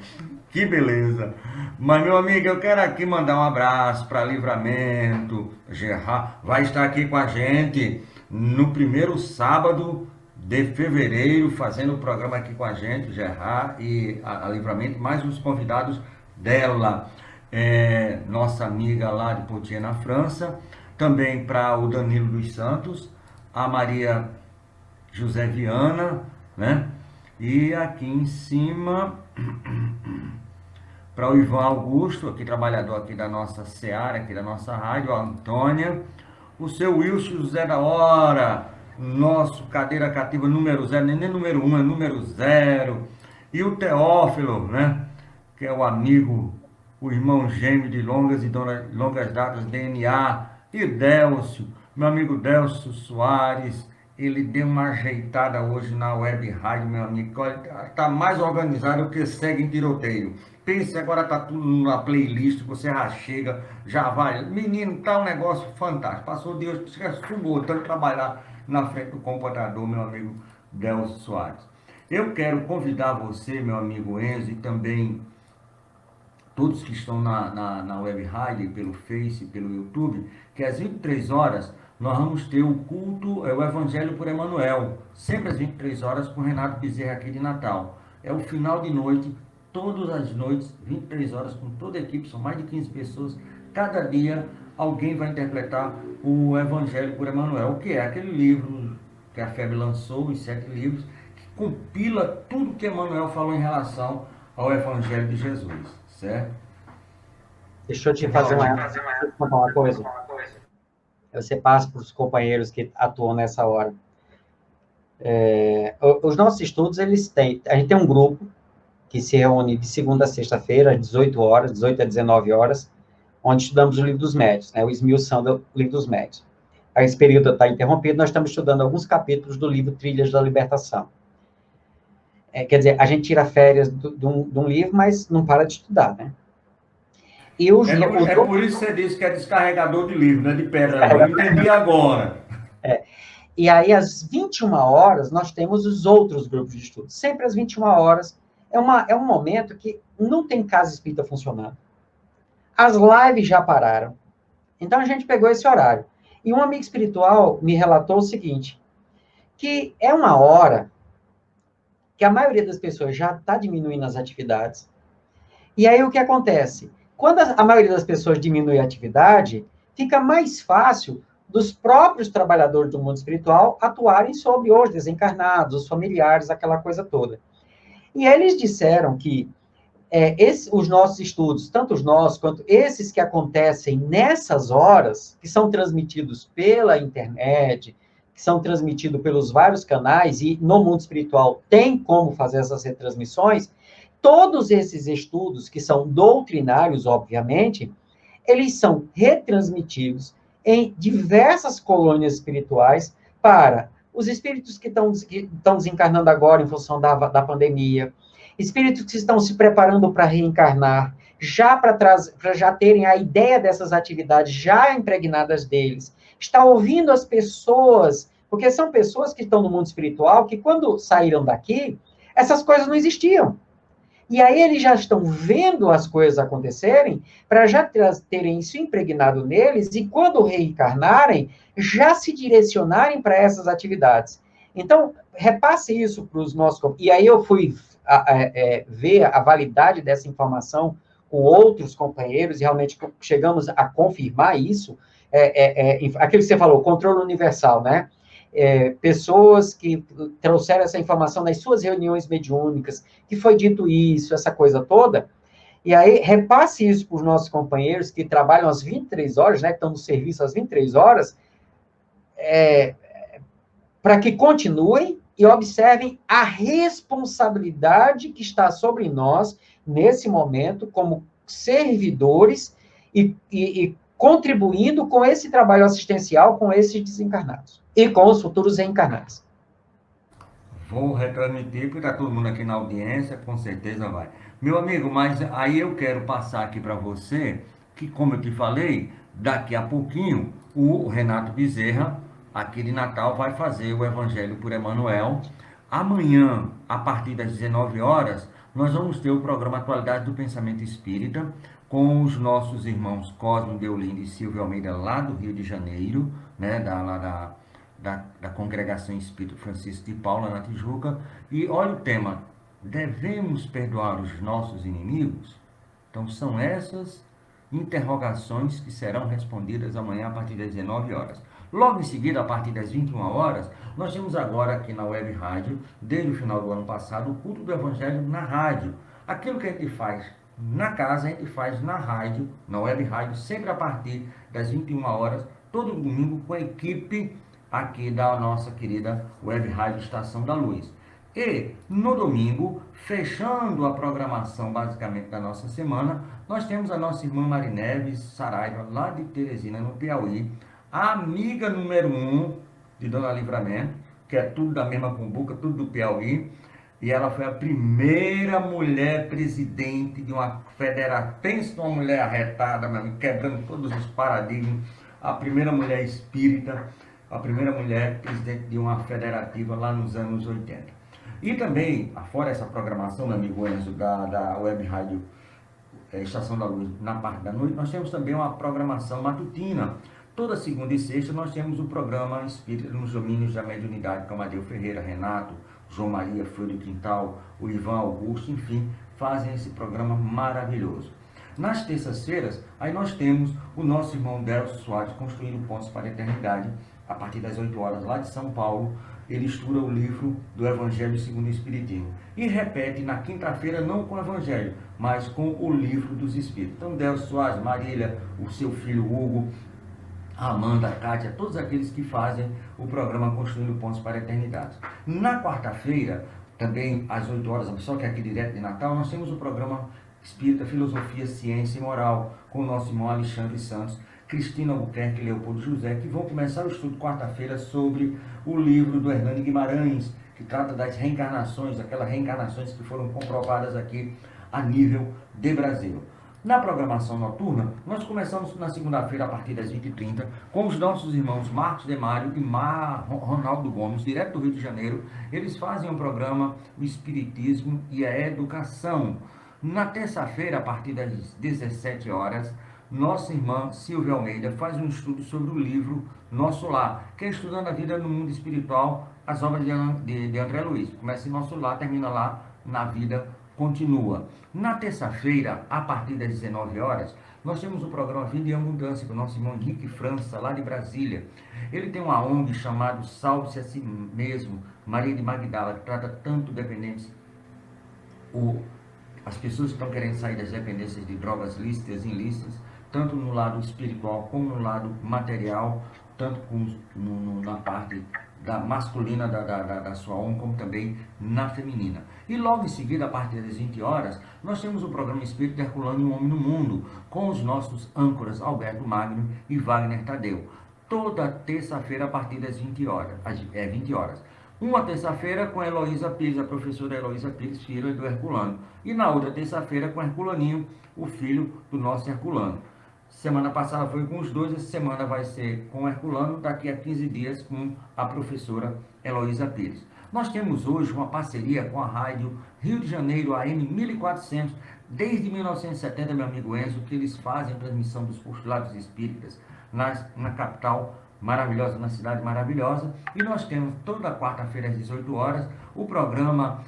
Que beleza! Mas, meu amigo, eu quero aqui mandar um abraço para Livramento. Gerard vai estar aqui com a gente no primeiro sábado de fevereiro, fazendo o programa aqui com a gente, Gerard e a Livramento, mais os convidados dela, nossa amiga lá de Poitiers, na França, também para o Danilo dos Santos, a Maria José Viana, né? E aqui em cima, para o Ivan Augusto, aqui trabalhador aqui da nossa Seara, aqui da nossa rádio, a Antônia, o seu Wilson José da Hora, nosso cadeira cativa número 0, nem número 1, é número 0, e o Teófilo, né, que é o amigo, o irmão gêmeo de longas datas, DNA, e Délcio, meu amigo Délcio Soares, ele deu uma ajeitada hoje na web rádio, meu amigo, está mais organizado que segue em tiroteio. Pense, agora tá tudo na playlist, você já chega, já vai. Menino, tá um negócio fantástico. Passou Deus, subotando trabalhar na frente do computador, meu amigo Delcio Soares. Eu quero convidar você, meu amigo Enzo, e também todos que estão na web rádio, pelo Face, pelo YouTube, que às 23 horas nós vamos ter o culto, o Evangelho por Emmanuel, sempre às 23 horas com Renato Bezerra aqui de Natal. É o final de noite, todas as noites, 23 horas, com toda a equipe, são mais de 15 pessoas. Cada dia alguém vai interpretar o Evangelho por Emmanuel, que é aquele livro que a FEB lançou, os 7 livros, que compila tudo que Emmanuel falou em relação ao Evangelho de Jesus, certo? Deixa eu te fazer uma coisa. Você passa para os companheiros que atuam nessa hora. Os nossos estudos, a gente tem um grupo que se reúne de segunda a sexta-feira, às 18 horas, 18 a 19 horas, onde estudamos o Livro dos Médiuns, né, o esmiução do Livro dos Médiuns. Esse período está interrompido, nós estamos estudando alguns capítulos do livro Trilhas da Libertação. Quer dizer, a gente tira férias de um livro, mas não para de estudar, né? E por isso que você disse que é descarregador de livro, né, de pedra. Eu entendi agora. E aí, às 21 horas, nós temos os outros grupos de estudo. Sempre às 21 horas. É um momento que não tem casa espírita funcionando. As lives já pararam. Então, a gente pegou esse horário. E um amigo espiritual me relatou o seguinte, que é uma hora que a maioria das pessoas já está diminuindo as atividades. E aí, o que acontece? Quando a maioria das pessoas diminui a atividade, fica mais fácil dos próprios trabalhadores do mundo espiritual atuarem sobre os desencarnados, os familiares, aquela coisa toda. E eles disseram que os nossos estudos, tanto os nossos quanto esses que acontecem nessas horas, que são transmitidos pela internet, que são transmitidos pelos vários canais, e no mundo espiritual tem como fazer essas retransmissões, todos esses estudos, que são doutrinários, obviamente, eles são retransmitidos em diversas colônias espirituais para os espíritos que estão desencarnando agora em função da pandemia, espíritos que estão se preparando para reencarnar já para já terem a ideia dessas atividades já impregnadas deles, está ouvindo as pessoas, porque são pessoas que estão no mundo espiritual, que quando saíram daqui, essas coisas não existiam. E aí eles já estão vendo as coisas acontecerem, para já terem isso impregnado neles, e quando reencarnarem, já se direcionarem para essas atividades. Então, repasse isso para os nossos... E aí eu fui ver a validade dessa informação com outros companheiros, e realmente chegamos a confirmar isso. Aquilo que você falou, controle universal, né? Pessoas que trouxeram essa informação nas suas reuniões mediúnicas, que foi dito isso, essa coisa toda, e aí repasse isso para os nossos companheiros que trabalham às 23 horas, né, que estão no serviço às 23 horas, para que continuem e observem a responsabilidade que está sobre nós, nesse momento, como servidores e contribuindo com esse trabalho assistencial com esses desencarnados e com os futuros reencarnados. Vou retransmitir, porque está todo mundo aqui na audiência, com certeza vai. Meu amigo, mas aí eu quero passar aqui para você, que como eu te falei, daqui a pouquinho, o Renato Bezerra, aqui de Natal, vai fazer o Evangelho por Emmanuel. Amanhã, a partir das 19 horas, nós vamos ter o programa Atualidade do Pensamento Espírita, com os nossos irmãos Cosmo Deolindo e Silvio Almeida, lá do Rio de Janeiro, né, da Congregação Espírita Francisco de Paula, na Tijuca. E olha o tema: devemos perdoar os nossos inimigos? Então são essas interrogações que serão respondidas amanhã a partir das 19 horas. Logo em seguida, a partir das 21 horas, nós temos agora aqui na Web Rádio, desde o final do ano passado, o culto do Evangelho na rádio. Aquilo que a gente faz na casa, a gente faz na rádio, na Web Rádio, sempre a partir das 21 horas, todo domingo, com a equipe aqui da nossa querida Web Rádio Estação da Luz. E no domingo, fechando a programação basicamente da nossa semana, nós temos a nossa irmã Marineves Saraiva, lá de Teresina, no Piauí, a amiga número 1 de Dona Livramento, que é tudo da mesma cumbuca, tudo do Piauí, e ela foi a primeira mulher presidente de uma federação. Pensa uma mulher arretada, quebrando todos os paradigmas, a primeira mulher espírita, a primeira mulher presidente de uma federativa lá nos anos 80. E também, fora essa programação, meu amigo Enzo, da Web Rádio Estação da Luz, na parte da noite, nós temos também uma programação matutina. Toda segunda e sexta nós temos o programa Espírita nos Domínios da Mediunidade, com Amadeu Ferreira, Renato, João Maria, Flor do Quintal, o Ivan Augusto, enfim, fazem esse programa maravilhoso. Nas terças-feiras, aí nós temos o nosso irmão Delcio Soares, Construindo Pontos para a Eternidade, a partir das 8 horas, lá de São Paulo. Ele estuda o livro do Evangelho segundo o Espiritismo. E repete na quinta-feira, não com o Evangelho, mas com o livro dos Espíritos. Então, Delcio Soares, Marília, o seu filho Hugo, a Amanda, a Kátia, todos aqueles que fazem o programa Construindo Pontos para a Eternidade. Na quarta-feira, também às 8 horas, só que aqui direto de Natal, nós temos o programa Espírita, Filosofia, Ciência e Moral, com o nosso irmão Alexandre Santos, Cristina Albuquerque e Leopoldo José, que vão começar o estudo quarta-feira sobre o livro do Hernani Guimarães, que trata das reencarnações, aquelas reencarnações que foram comprovadas aqui a nível de Brasil. Na programação noturna, nós começamos na segunda-feira, a partir das 20h30, com os nossos irmãos Marcos Demário e Ronaldo Gomes, direto do Rio de Janeiro. Eles fazem um programa, o Espiritismo e a Educação. Na terça-feira, a partir das 17 horas, nossa irmã Silvia Almeida faz um estudo sobre o livro Nosso Lar, que é Estudando a Vida no Mundo Espiritual, as obras de André Luiz. Começa em Nosso Lar, termina lá na Vida Continua. Na terça-feira, a partir das 19 horas, nós temos o programa Vida e Abundância, com o nosso irmão Henrique França, lá de Brasília. Ele tem uma ONG chamada Salve-se a Si Mesmo, Maria de Magdala, que trata tanto dependentes, as pessoas que estão querendo sair das dependências de drogas lícitas e ilícitas, tanto no lado espiritual como no lado material, tanto na parte da masculina da sua ONG, como também na feminina. E logo em seguida, a partir das 20 horas, nós temos o programa Espírito Herculano e um Homem no Mundo, com os nossos âncoras Alberto Magno e Wagner Tadeu. Toda terça-feira, a partir das 20 horas. Uma terça-feira com a Heloísa Pires, a professora Heloísa Pires, filha do Herculano. E na outra terça-feira com Herculaninho, o filho do nosso Herculano. Semana passada foi com os dois, essa semana vai ser com o Herculano, daqui a 15 dias com a professora Heloísa Pires. Nós temos hoje uma parceria com a rádio Rio de Janeiro AM 1400, desde 1970, meu amigo Enzo, que eles fazem a transmissão dos postulados espíritas na capital maravilhosa, na cidade maravilhosa. E nós temos toda quarta-feira às 18 horas o programa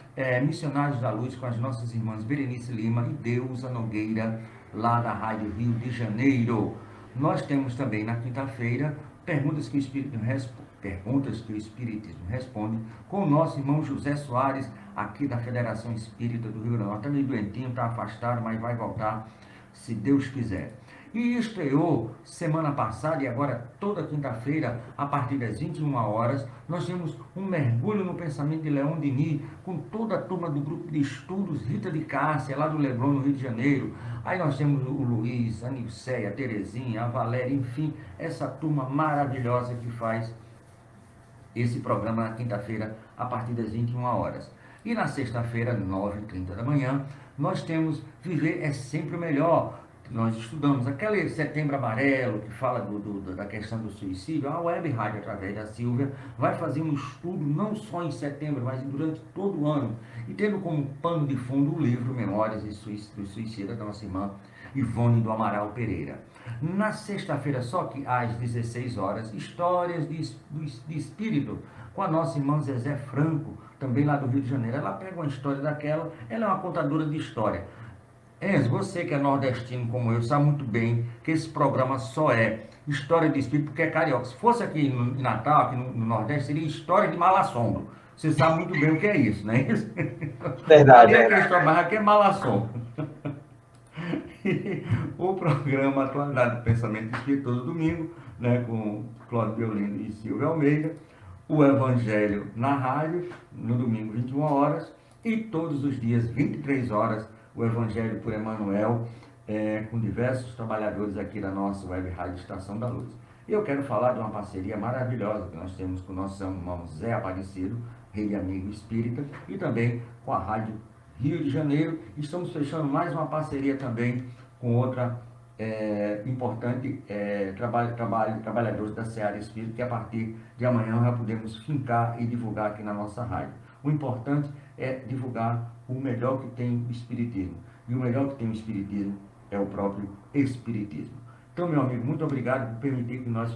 Missionários da Luz com as nossas irmãs Berenice Lima e Deusa Nogueira, lá da Rádio Rio de Janeiro. Nós temos também na quinta-feira perguntas que o Espiritismo responde com o nosso irmão José Soares, aqui da Federação Espírita do Rio Grande do Norte. Está meio doentinho, está afastado, mas vai voltar, se Deus quiser. E estreou semana passada, e agora toda quinta-feira, a partir das 21 horas, nós temos um mergulho no pensamento de Leon Denis, com toda a turma do grupo de estudos Rita de Cássia, lá do Leblon, no Rio de Janeiro. Aí nós temos o Luiz, a Nilceia, a Terezinha, a Valéria, enfim, essa turma maravilhosa que faz esse programa na quinta-feira, a partir das 21 horas. E na sexta-feira, 9h30 da manhã, nós temos Viver é Sempre o Melhor. Nós estudamos aquele Setembro Amarelo, que fala da questão do suicídio. A Web Rádio, através da Silvia, vai fazer um estudo não só em setembro, mas durante todo o ano. E tendo como pano de fundo o livro Memórias do Suicida, da nossa irmã Ivone do Amaral Pereira. Na sexta-feira, só que às 16 horas, Histórias de Espírito, com a nossa irmã Zezé Franco, também lá do Rio de Janeiro. Ela pega uma história daquela, ela é uma contadora de história. Enzo, você que é nordestino como eu, sabe muito bem que esse programa só é História de Espírito porque é carioca. Se fosse aqui no Natal, aqui no Nordeste, seria História de Mal-Assombro. Você sabe muito bem o que é isso, né? Verdade. Ali é questão, mas aqui é Mal-Assombro. O programa Atualidade do Pensamento Espírita, todo domingo, né, com Cláudio Violino e Silvia Almeida. O Evangelho na rádio, no domingo, 21 horas. E todos os dias, 23 horas, o Evangelho por Emmanuel, com diversos trabalhadores aqui da nossa Web Rádio Estação da Luz. E eu quero falar de uma parceria maravilhosa que nós temos com o nosso irmão Zé Aparecido, rei e amigo espírita, e também com a Rádio Rio de Janeiro. Estamos fechando mais uma parceria também com outra importante trabalhadores da Seara Espírita, que a partir de amanhã já podemos fincar e divulgar aqui na nossa rádio. O importante é divulgar o melhor que tem o Espiritismo. E o melhor que tem o Espiritismo é o próprio Espiritismo. Então, meu amigo, muito obrigado por permitir que nós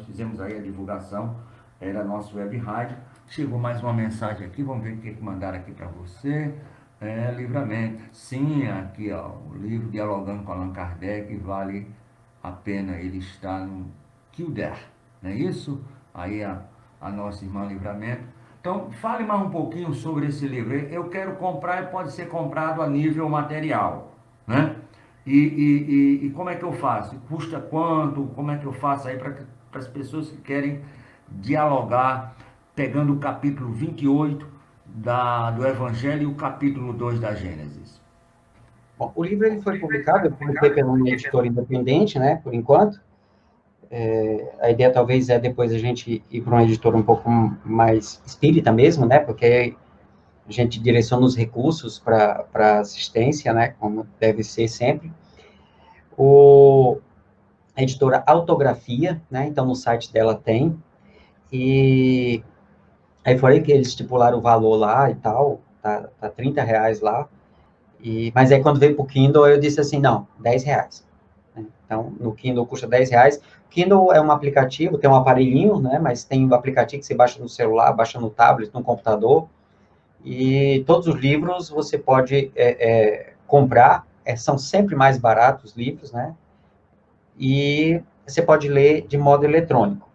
fizemos aí a divulgação da nossa web rádio. Chegou mais uma mensagem aqui, vamos ver o que mandaram aqui para você. Livramento. Sim, aqui, ó, o livro Dialogando com Allan Kardec, vale a pena, ele está no Kildare, não é isso? Aí a nossa irmã Livramento. Então, fale mais um pouquinho sobre esse livro. Eu quero comprar e pode ser comprado a nível material, né? E como é que eu faço? Custa quanto? Como é que eu faço aí para as pessoas que querem dialogar, pegando o capítulo 28 do Evangelho e o capítulo 2 da Gênesis? Bom, o livro ele foi publicado, eu publiquei pela uma editora independente, né, por enquanto. A ideia talvez é depois a gente ir para uma editora um pouco mais espírita mesmo, né, porque a gente direciona os recursos para assistência, né, como deve ser sempre. A editora Autografia, né, então no site dela tem, e aí foi aí que eles estipularam o valor lá e tal, tá R$30 lá, mas aí quando veio para o Kindle eu disse assim, não, R$10. Então, no Kindle custa R$10. Kindle é um aplicativo, tem um aparelhinho, né, mas tem um aplicativo que você baixa no celular, baixa no tablet, no computador, e todos os livros você pode comprar, são sempre mais baratos os livros, né, e você pode ler de modo eletrônico.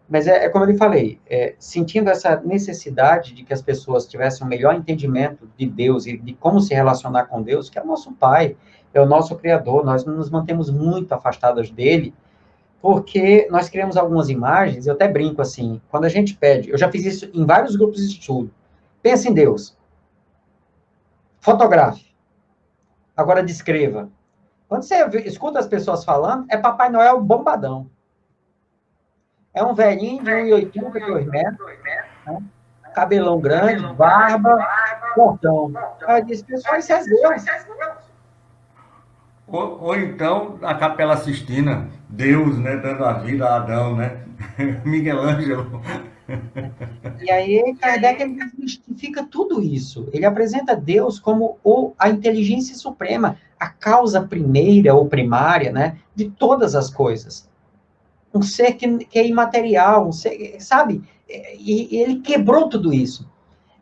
Mas como eu lhe falei, sentindo essa necessidade de que as pessoas tivessem um melhor entendimento de Deus e de como se relacionar com Deus, que é o nosso Pai, é o nosso Criador, nós nos mantemos muito afastados dele, porque nós criamos algumas imagens, eu até brinco assim, quando a gente pede, eu já fiz isso em vários grupos de estudo, pensa em Deus, fotografe, agora descreva. Quando você escuta as pessoas falando, é Papai Noel bombadão. É um velhinho de 1,82 metros, né? Cabelão grande, barba, portão. Aí disse, pessoal, isso é Deus. Ou então a Capela Sistina, Deus, né, dando a vida a Adão, né? Miguel Ângelo. E aí Kardec ele desmistifica tudo isso. Ele apresenta Deus como a inteligência suprema, a causa primeira ou primária, né, de todas as coisas. Um ser que é imaterial, um ser, sabe? E ele quebrou tudo isso.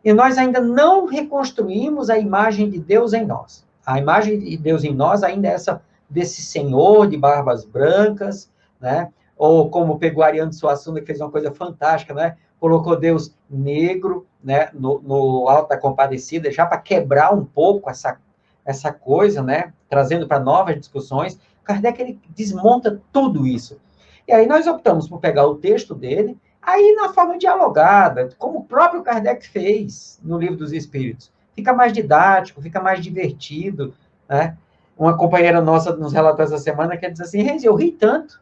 E nós ainda não reconstruímos a imagem de Deus em nós. A imagem de Deus em nós ainda é essa desse senhor de barbas brancas, né? Ou como pegou Ariano Suassuna, que fez uma coisa fantástica, né? Colocou Deus negro, né? No Alto da Compadecida, já para quebrar um pouco essa coisa, né? Trazendo para novas discussões. Kardec, ele desmonta tudo isso. E aí nós optamos por pegar o texto dele, aí na forma dialogada, como o próprio Kardec fez no Livro dos Espíritos. Fica mais didático, fica mais divertido, né? Uma companheira nossa nos relatou essa semana que diz assim, Renzi, eu ri tanto,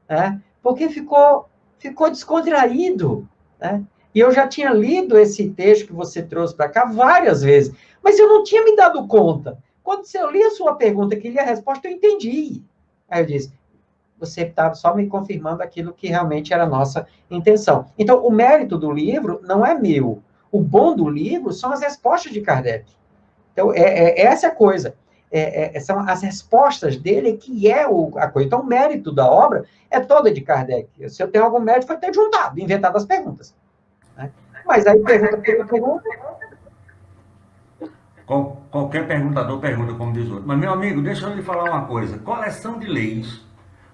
né? Porque ficou descontraído, né? E eu já tinha lido esse texto que você trouxe para cá várias vezes, mas eu não tinha me dado conta. Quando eu li a sua pergunta, que li a resposta, eu entendi. Aí eu disse, você estava só me confirmando aquilo que realmente era a nossa intenção. Então, o mérito do livro não é meu. O bom do livro são as respostas de Kardec. Então, essa é a coisa. São as respostas dele que é a coisa. Então, o mérito da obra é toda de Kardec. Se eu tenho algum mérito, foi ter juntado, inventado as perguntas. Né? Mas aí, pergunta. Qualquer perguntador pergunta, como diz o outro. Mas, meu amigo, deixa eu lhe falar uma coisa. Coleção de leis,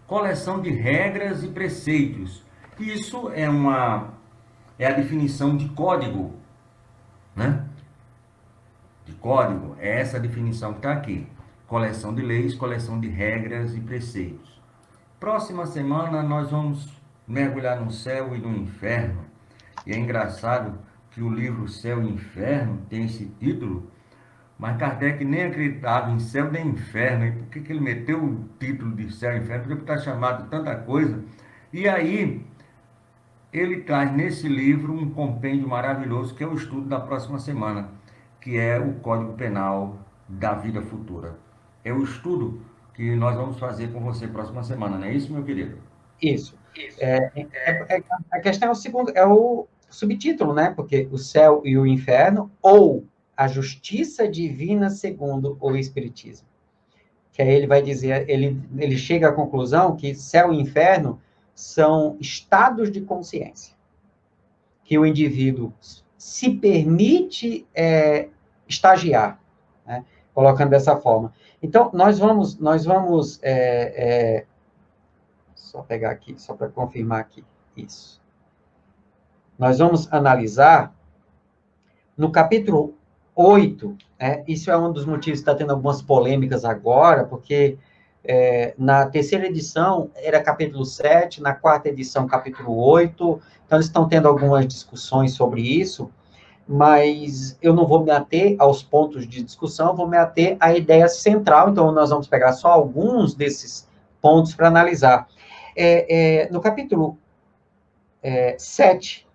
coleção de regras e preceitos. Isso é a definição de código, né? De código, é essa definição que está aqui. Coleção de leis, coleção de regras e preceitos. Próxima semana nós vamos mergulhar no céu e no inferno. E é engraçado que o livro Céu e Inferno tem esse título, mas Kardec nem acreditava em céu nem inferno. E por que ele meteu o título de Céu e Inferno? Porque está chamado de tanta coisa. E aí, ele traz nesse livro um compêndio maravilhoso, que é o estudo da próxima semana, que é o Código Penal da Vida Futura. É o estudo que nós vamos fazer com você próxima semana, não é isso, meu querido? Isso. A questão é o subtítulo, né? Porque o céu e o inferno, ou a justiça divina segundo o Espiritismo. Que aí ele vai dizer, ele chega à conclusão que céu e inferno são estados de consciência. Que o indivíduo se permite estagiar, né? Colocando dessa forma. Então, nós vamos só pegar aqui, só para confirmar aqui, isso. Nós vamos analisar, no capítulo 8, isso é um dos motivos que está tendo algumas polêmicas agora, porque na terceira edição era capítulo 7, na quarta edição capítulo 8, então eles estão tendo algumas discussões sobre isso, mas eu não vou me ater aos pontos de discussão, vou me ater à ideia central, então nós vamos pegar só alguns desses pontos para analisar. No capítulo 7,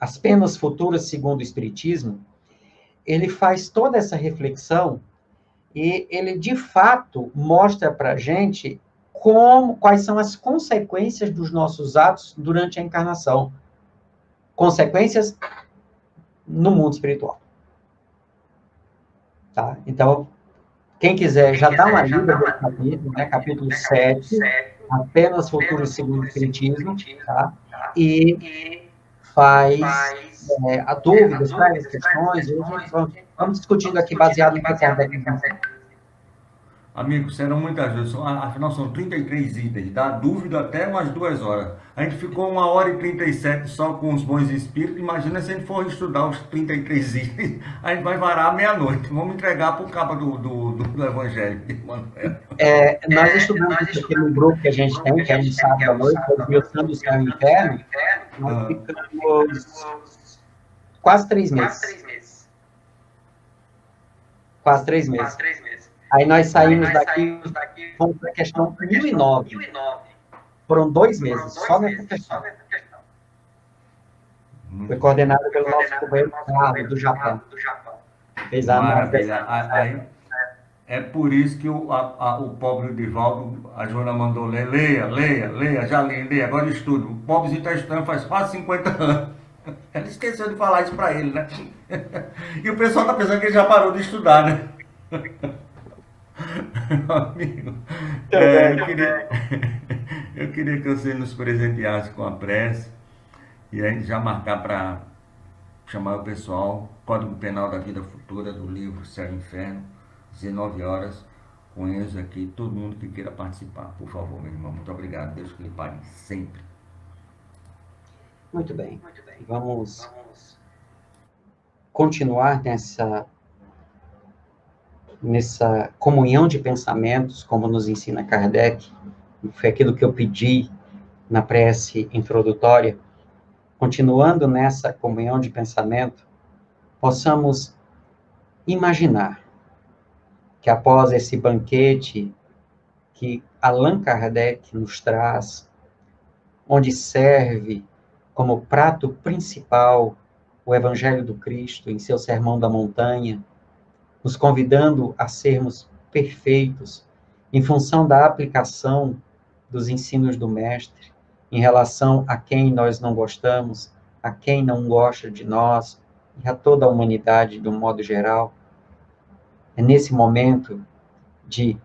as penas futuras segundo o Espiritismo, ele faz toda essa reflexão e ele, de fato, mostra para a gente quais são as consequências dos nossos atos durante a encarnação. Consequências no mundo espiritual. Tá? Então, quem quiser já dá uma lida do capítulo, né? Capítulo 7, apenas futuros segundo o Espiritismo, tá? E faz dúvidas, traz questões, vamos discutindo aqui baseado em Kardec. Amigos, serão muitas vezes, afinal são 33 itens, dá dúvida até umas 2 horas. A gente ficou 1h37 só com os bons espíritos, imagina se a gente for estudar os 33 itens, a gente vai varar à meia-noite. Vamos entregar para o capa do Evangelho de Manuel. Nós estudamos aqui no grupo que a gente tem, que é no sábado à noite, esmiuçando o céu e o inferno, nós ficamos quase 3 meses. Quase 3 meses. Aí nós saímos daqui, fomos para a questão 1009. Foram 2 meses, só nessa questão. Foi coordenada pelo nosso companheiro Carlos, do Japão. Fez a análise Maravilha. Aí, é por isso que o pobre Divaldo, a Joana mandou ler, leia, já li, agora estudo. O pobrezinho está estudando faz quase 50 anos. Ela esqueceu de falar isso para ele, né? E o pessoal está pensando que ele já parou de estudar, né? Meu amigo, eu queria que você nos presenteasse com a prece e a gente já marcar para chamar o pessoal, Código Penal da Vida Futura, do livro Céu e Inferno, 19 horas, com eles aqui, todo mundo que queira participar. Por favor, meu irmão, muito obrigado. Deus que lhe pague sempre. Muito bem. Vamos continuar nessa comunhão de pensamentos, como nos ensina Kardec. Foi aquilo que eu pedi na prece introdutória. Continuando nessa comunhão de pensamento, possamos imaginar que após esse banquete que Allan Kardec nos traz, onde serve como prato principal o Evangelho do Cristo em seu Sermão da Montanha, nos convidando a sermos perfeitos em função da aplicação dos ensinos do Mestre, em relação a quem nós não gostamos, a quem não gosta de nós, e a toda a humanidade de um modo geral. É nesse momento de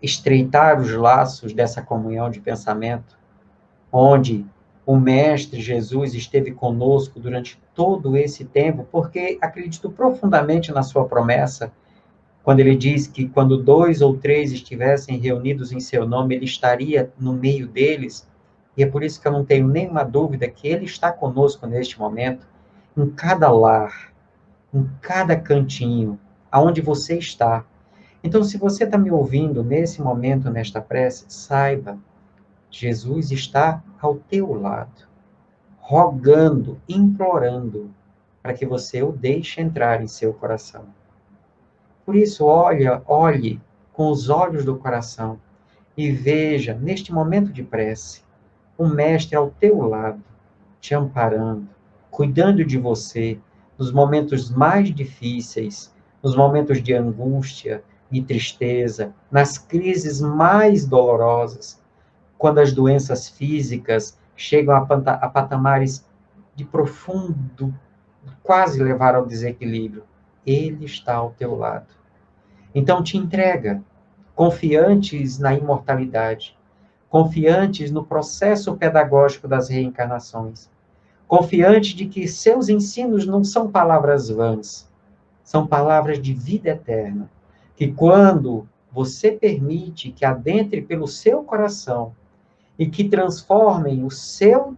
estreitar os laços dessa comunhão de pensamento, onde o Mestre Jesus esteve conosco durante todo esse tempo, porque acredito profundamente na sua promessa, quando ele diz que quando 2 ou 3 estivessem reunidos em seu nome, ele estaria no meio deles, e é por isso que eu não tenho nenhuma dúvida que ele está conosco neste momento, em cada lar, em cada cantinho, aonde você está. Então, se você está me ouvindo nesse momento, nesta prece, saiba, Jesus está ao teu lado, rogando, implorando, para que você o deixe entrar em seu coração. Por isso, olhe com os olhos do coração e veja, neste momento de prece, o Mestre ao teu lado, te amparando, cuidando de você, nos momentos mais difíceis, nos momentos de angústia e tristeza, nas crises mais dolorosas, quando as doenças físicas chegam a patamares de profundo, quase levar ao desequilíbrio. Ele está ao teu lado. Então te entrega, confiantes na imortalidade, confiantes no processo pedagógico das reencarnações, confiante de que seus ensinos não são palavras vãs, são palavras de vida eterna, que quando você permite que adentre pelo seu coração e que transformem o seu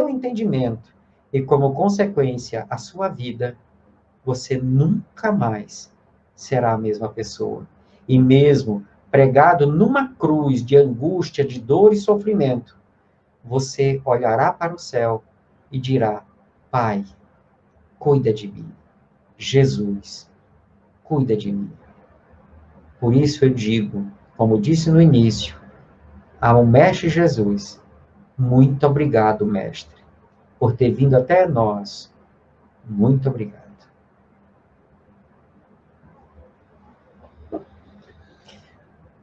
entendimento e, como consequência, a sua vida, você nunca mais será a mesma pessoa. E mesmo pregado numa cruz de angústia, de dor e sofrimento, você olhará para o céu e dirá: Pai, cuida de mim. Jesus, cuida de mim. Por isso eu digo, como disse no início, ao Mestre Jesus, muito obrigado, Mestre, por ter vindo até nós. Muito obrigado.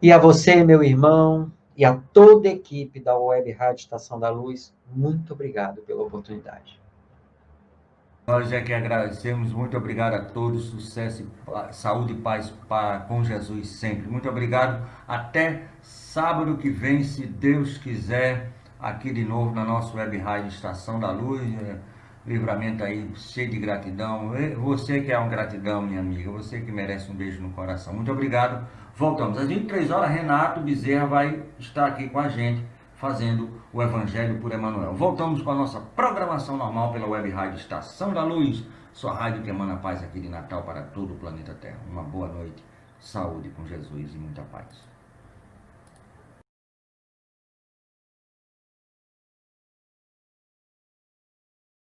E a você, meu irmão, e a toda a equipe da Web Rádio Estação da Luz, muito obrigado pela oportunidade. Nós é que agradecemos, muito obrigado a todos, sucesso, saúde e paz com Jesus sempre. Muito obrigado, até sábado que vem, se Deus quiser, aqui de novo na nossa Web Rádio Estação da Luz, livramento aí, cheio de gratidão. Você que é uma gratidão, minha amiga, você que merece um beijo no coração. Muito obrigado, voltamos. Às 23 horas, Renato Bezerra vai estar aqui com a gente, fazendo o Evangelho por Emmanuel. Voltamos com a nossa programação normal pela Web Rádio Estação da Luz, sua rádio que emana paz aqui de Natal para todo o planeta Terra. Uma boa noite, saúde com Jesus e muita paz.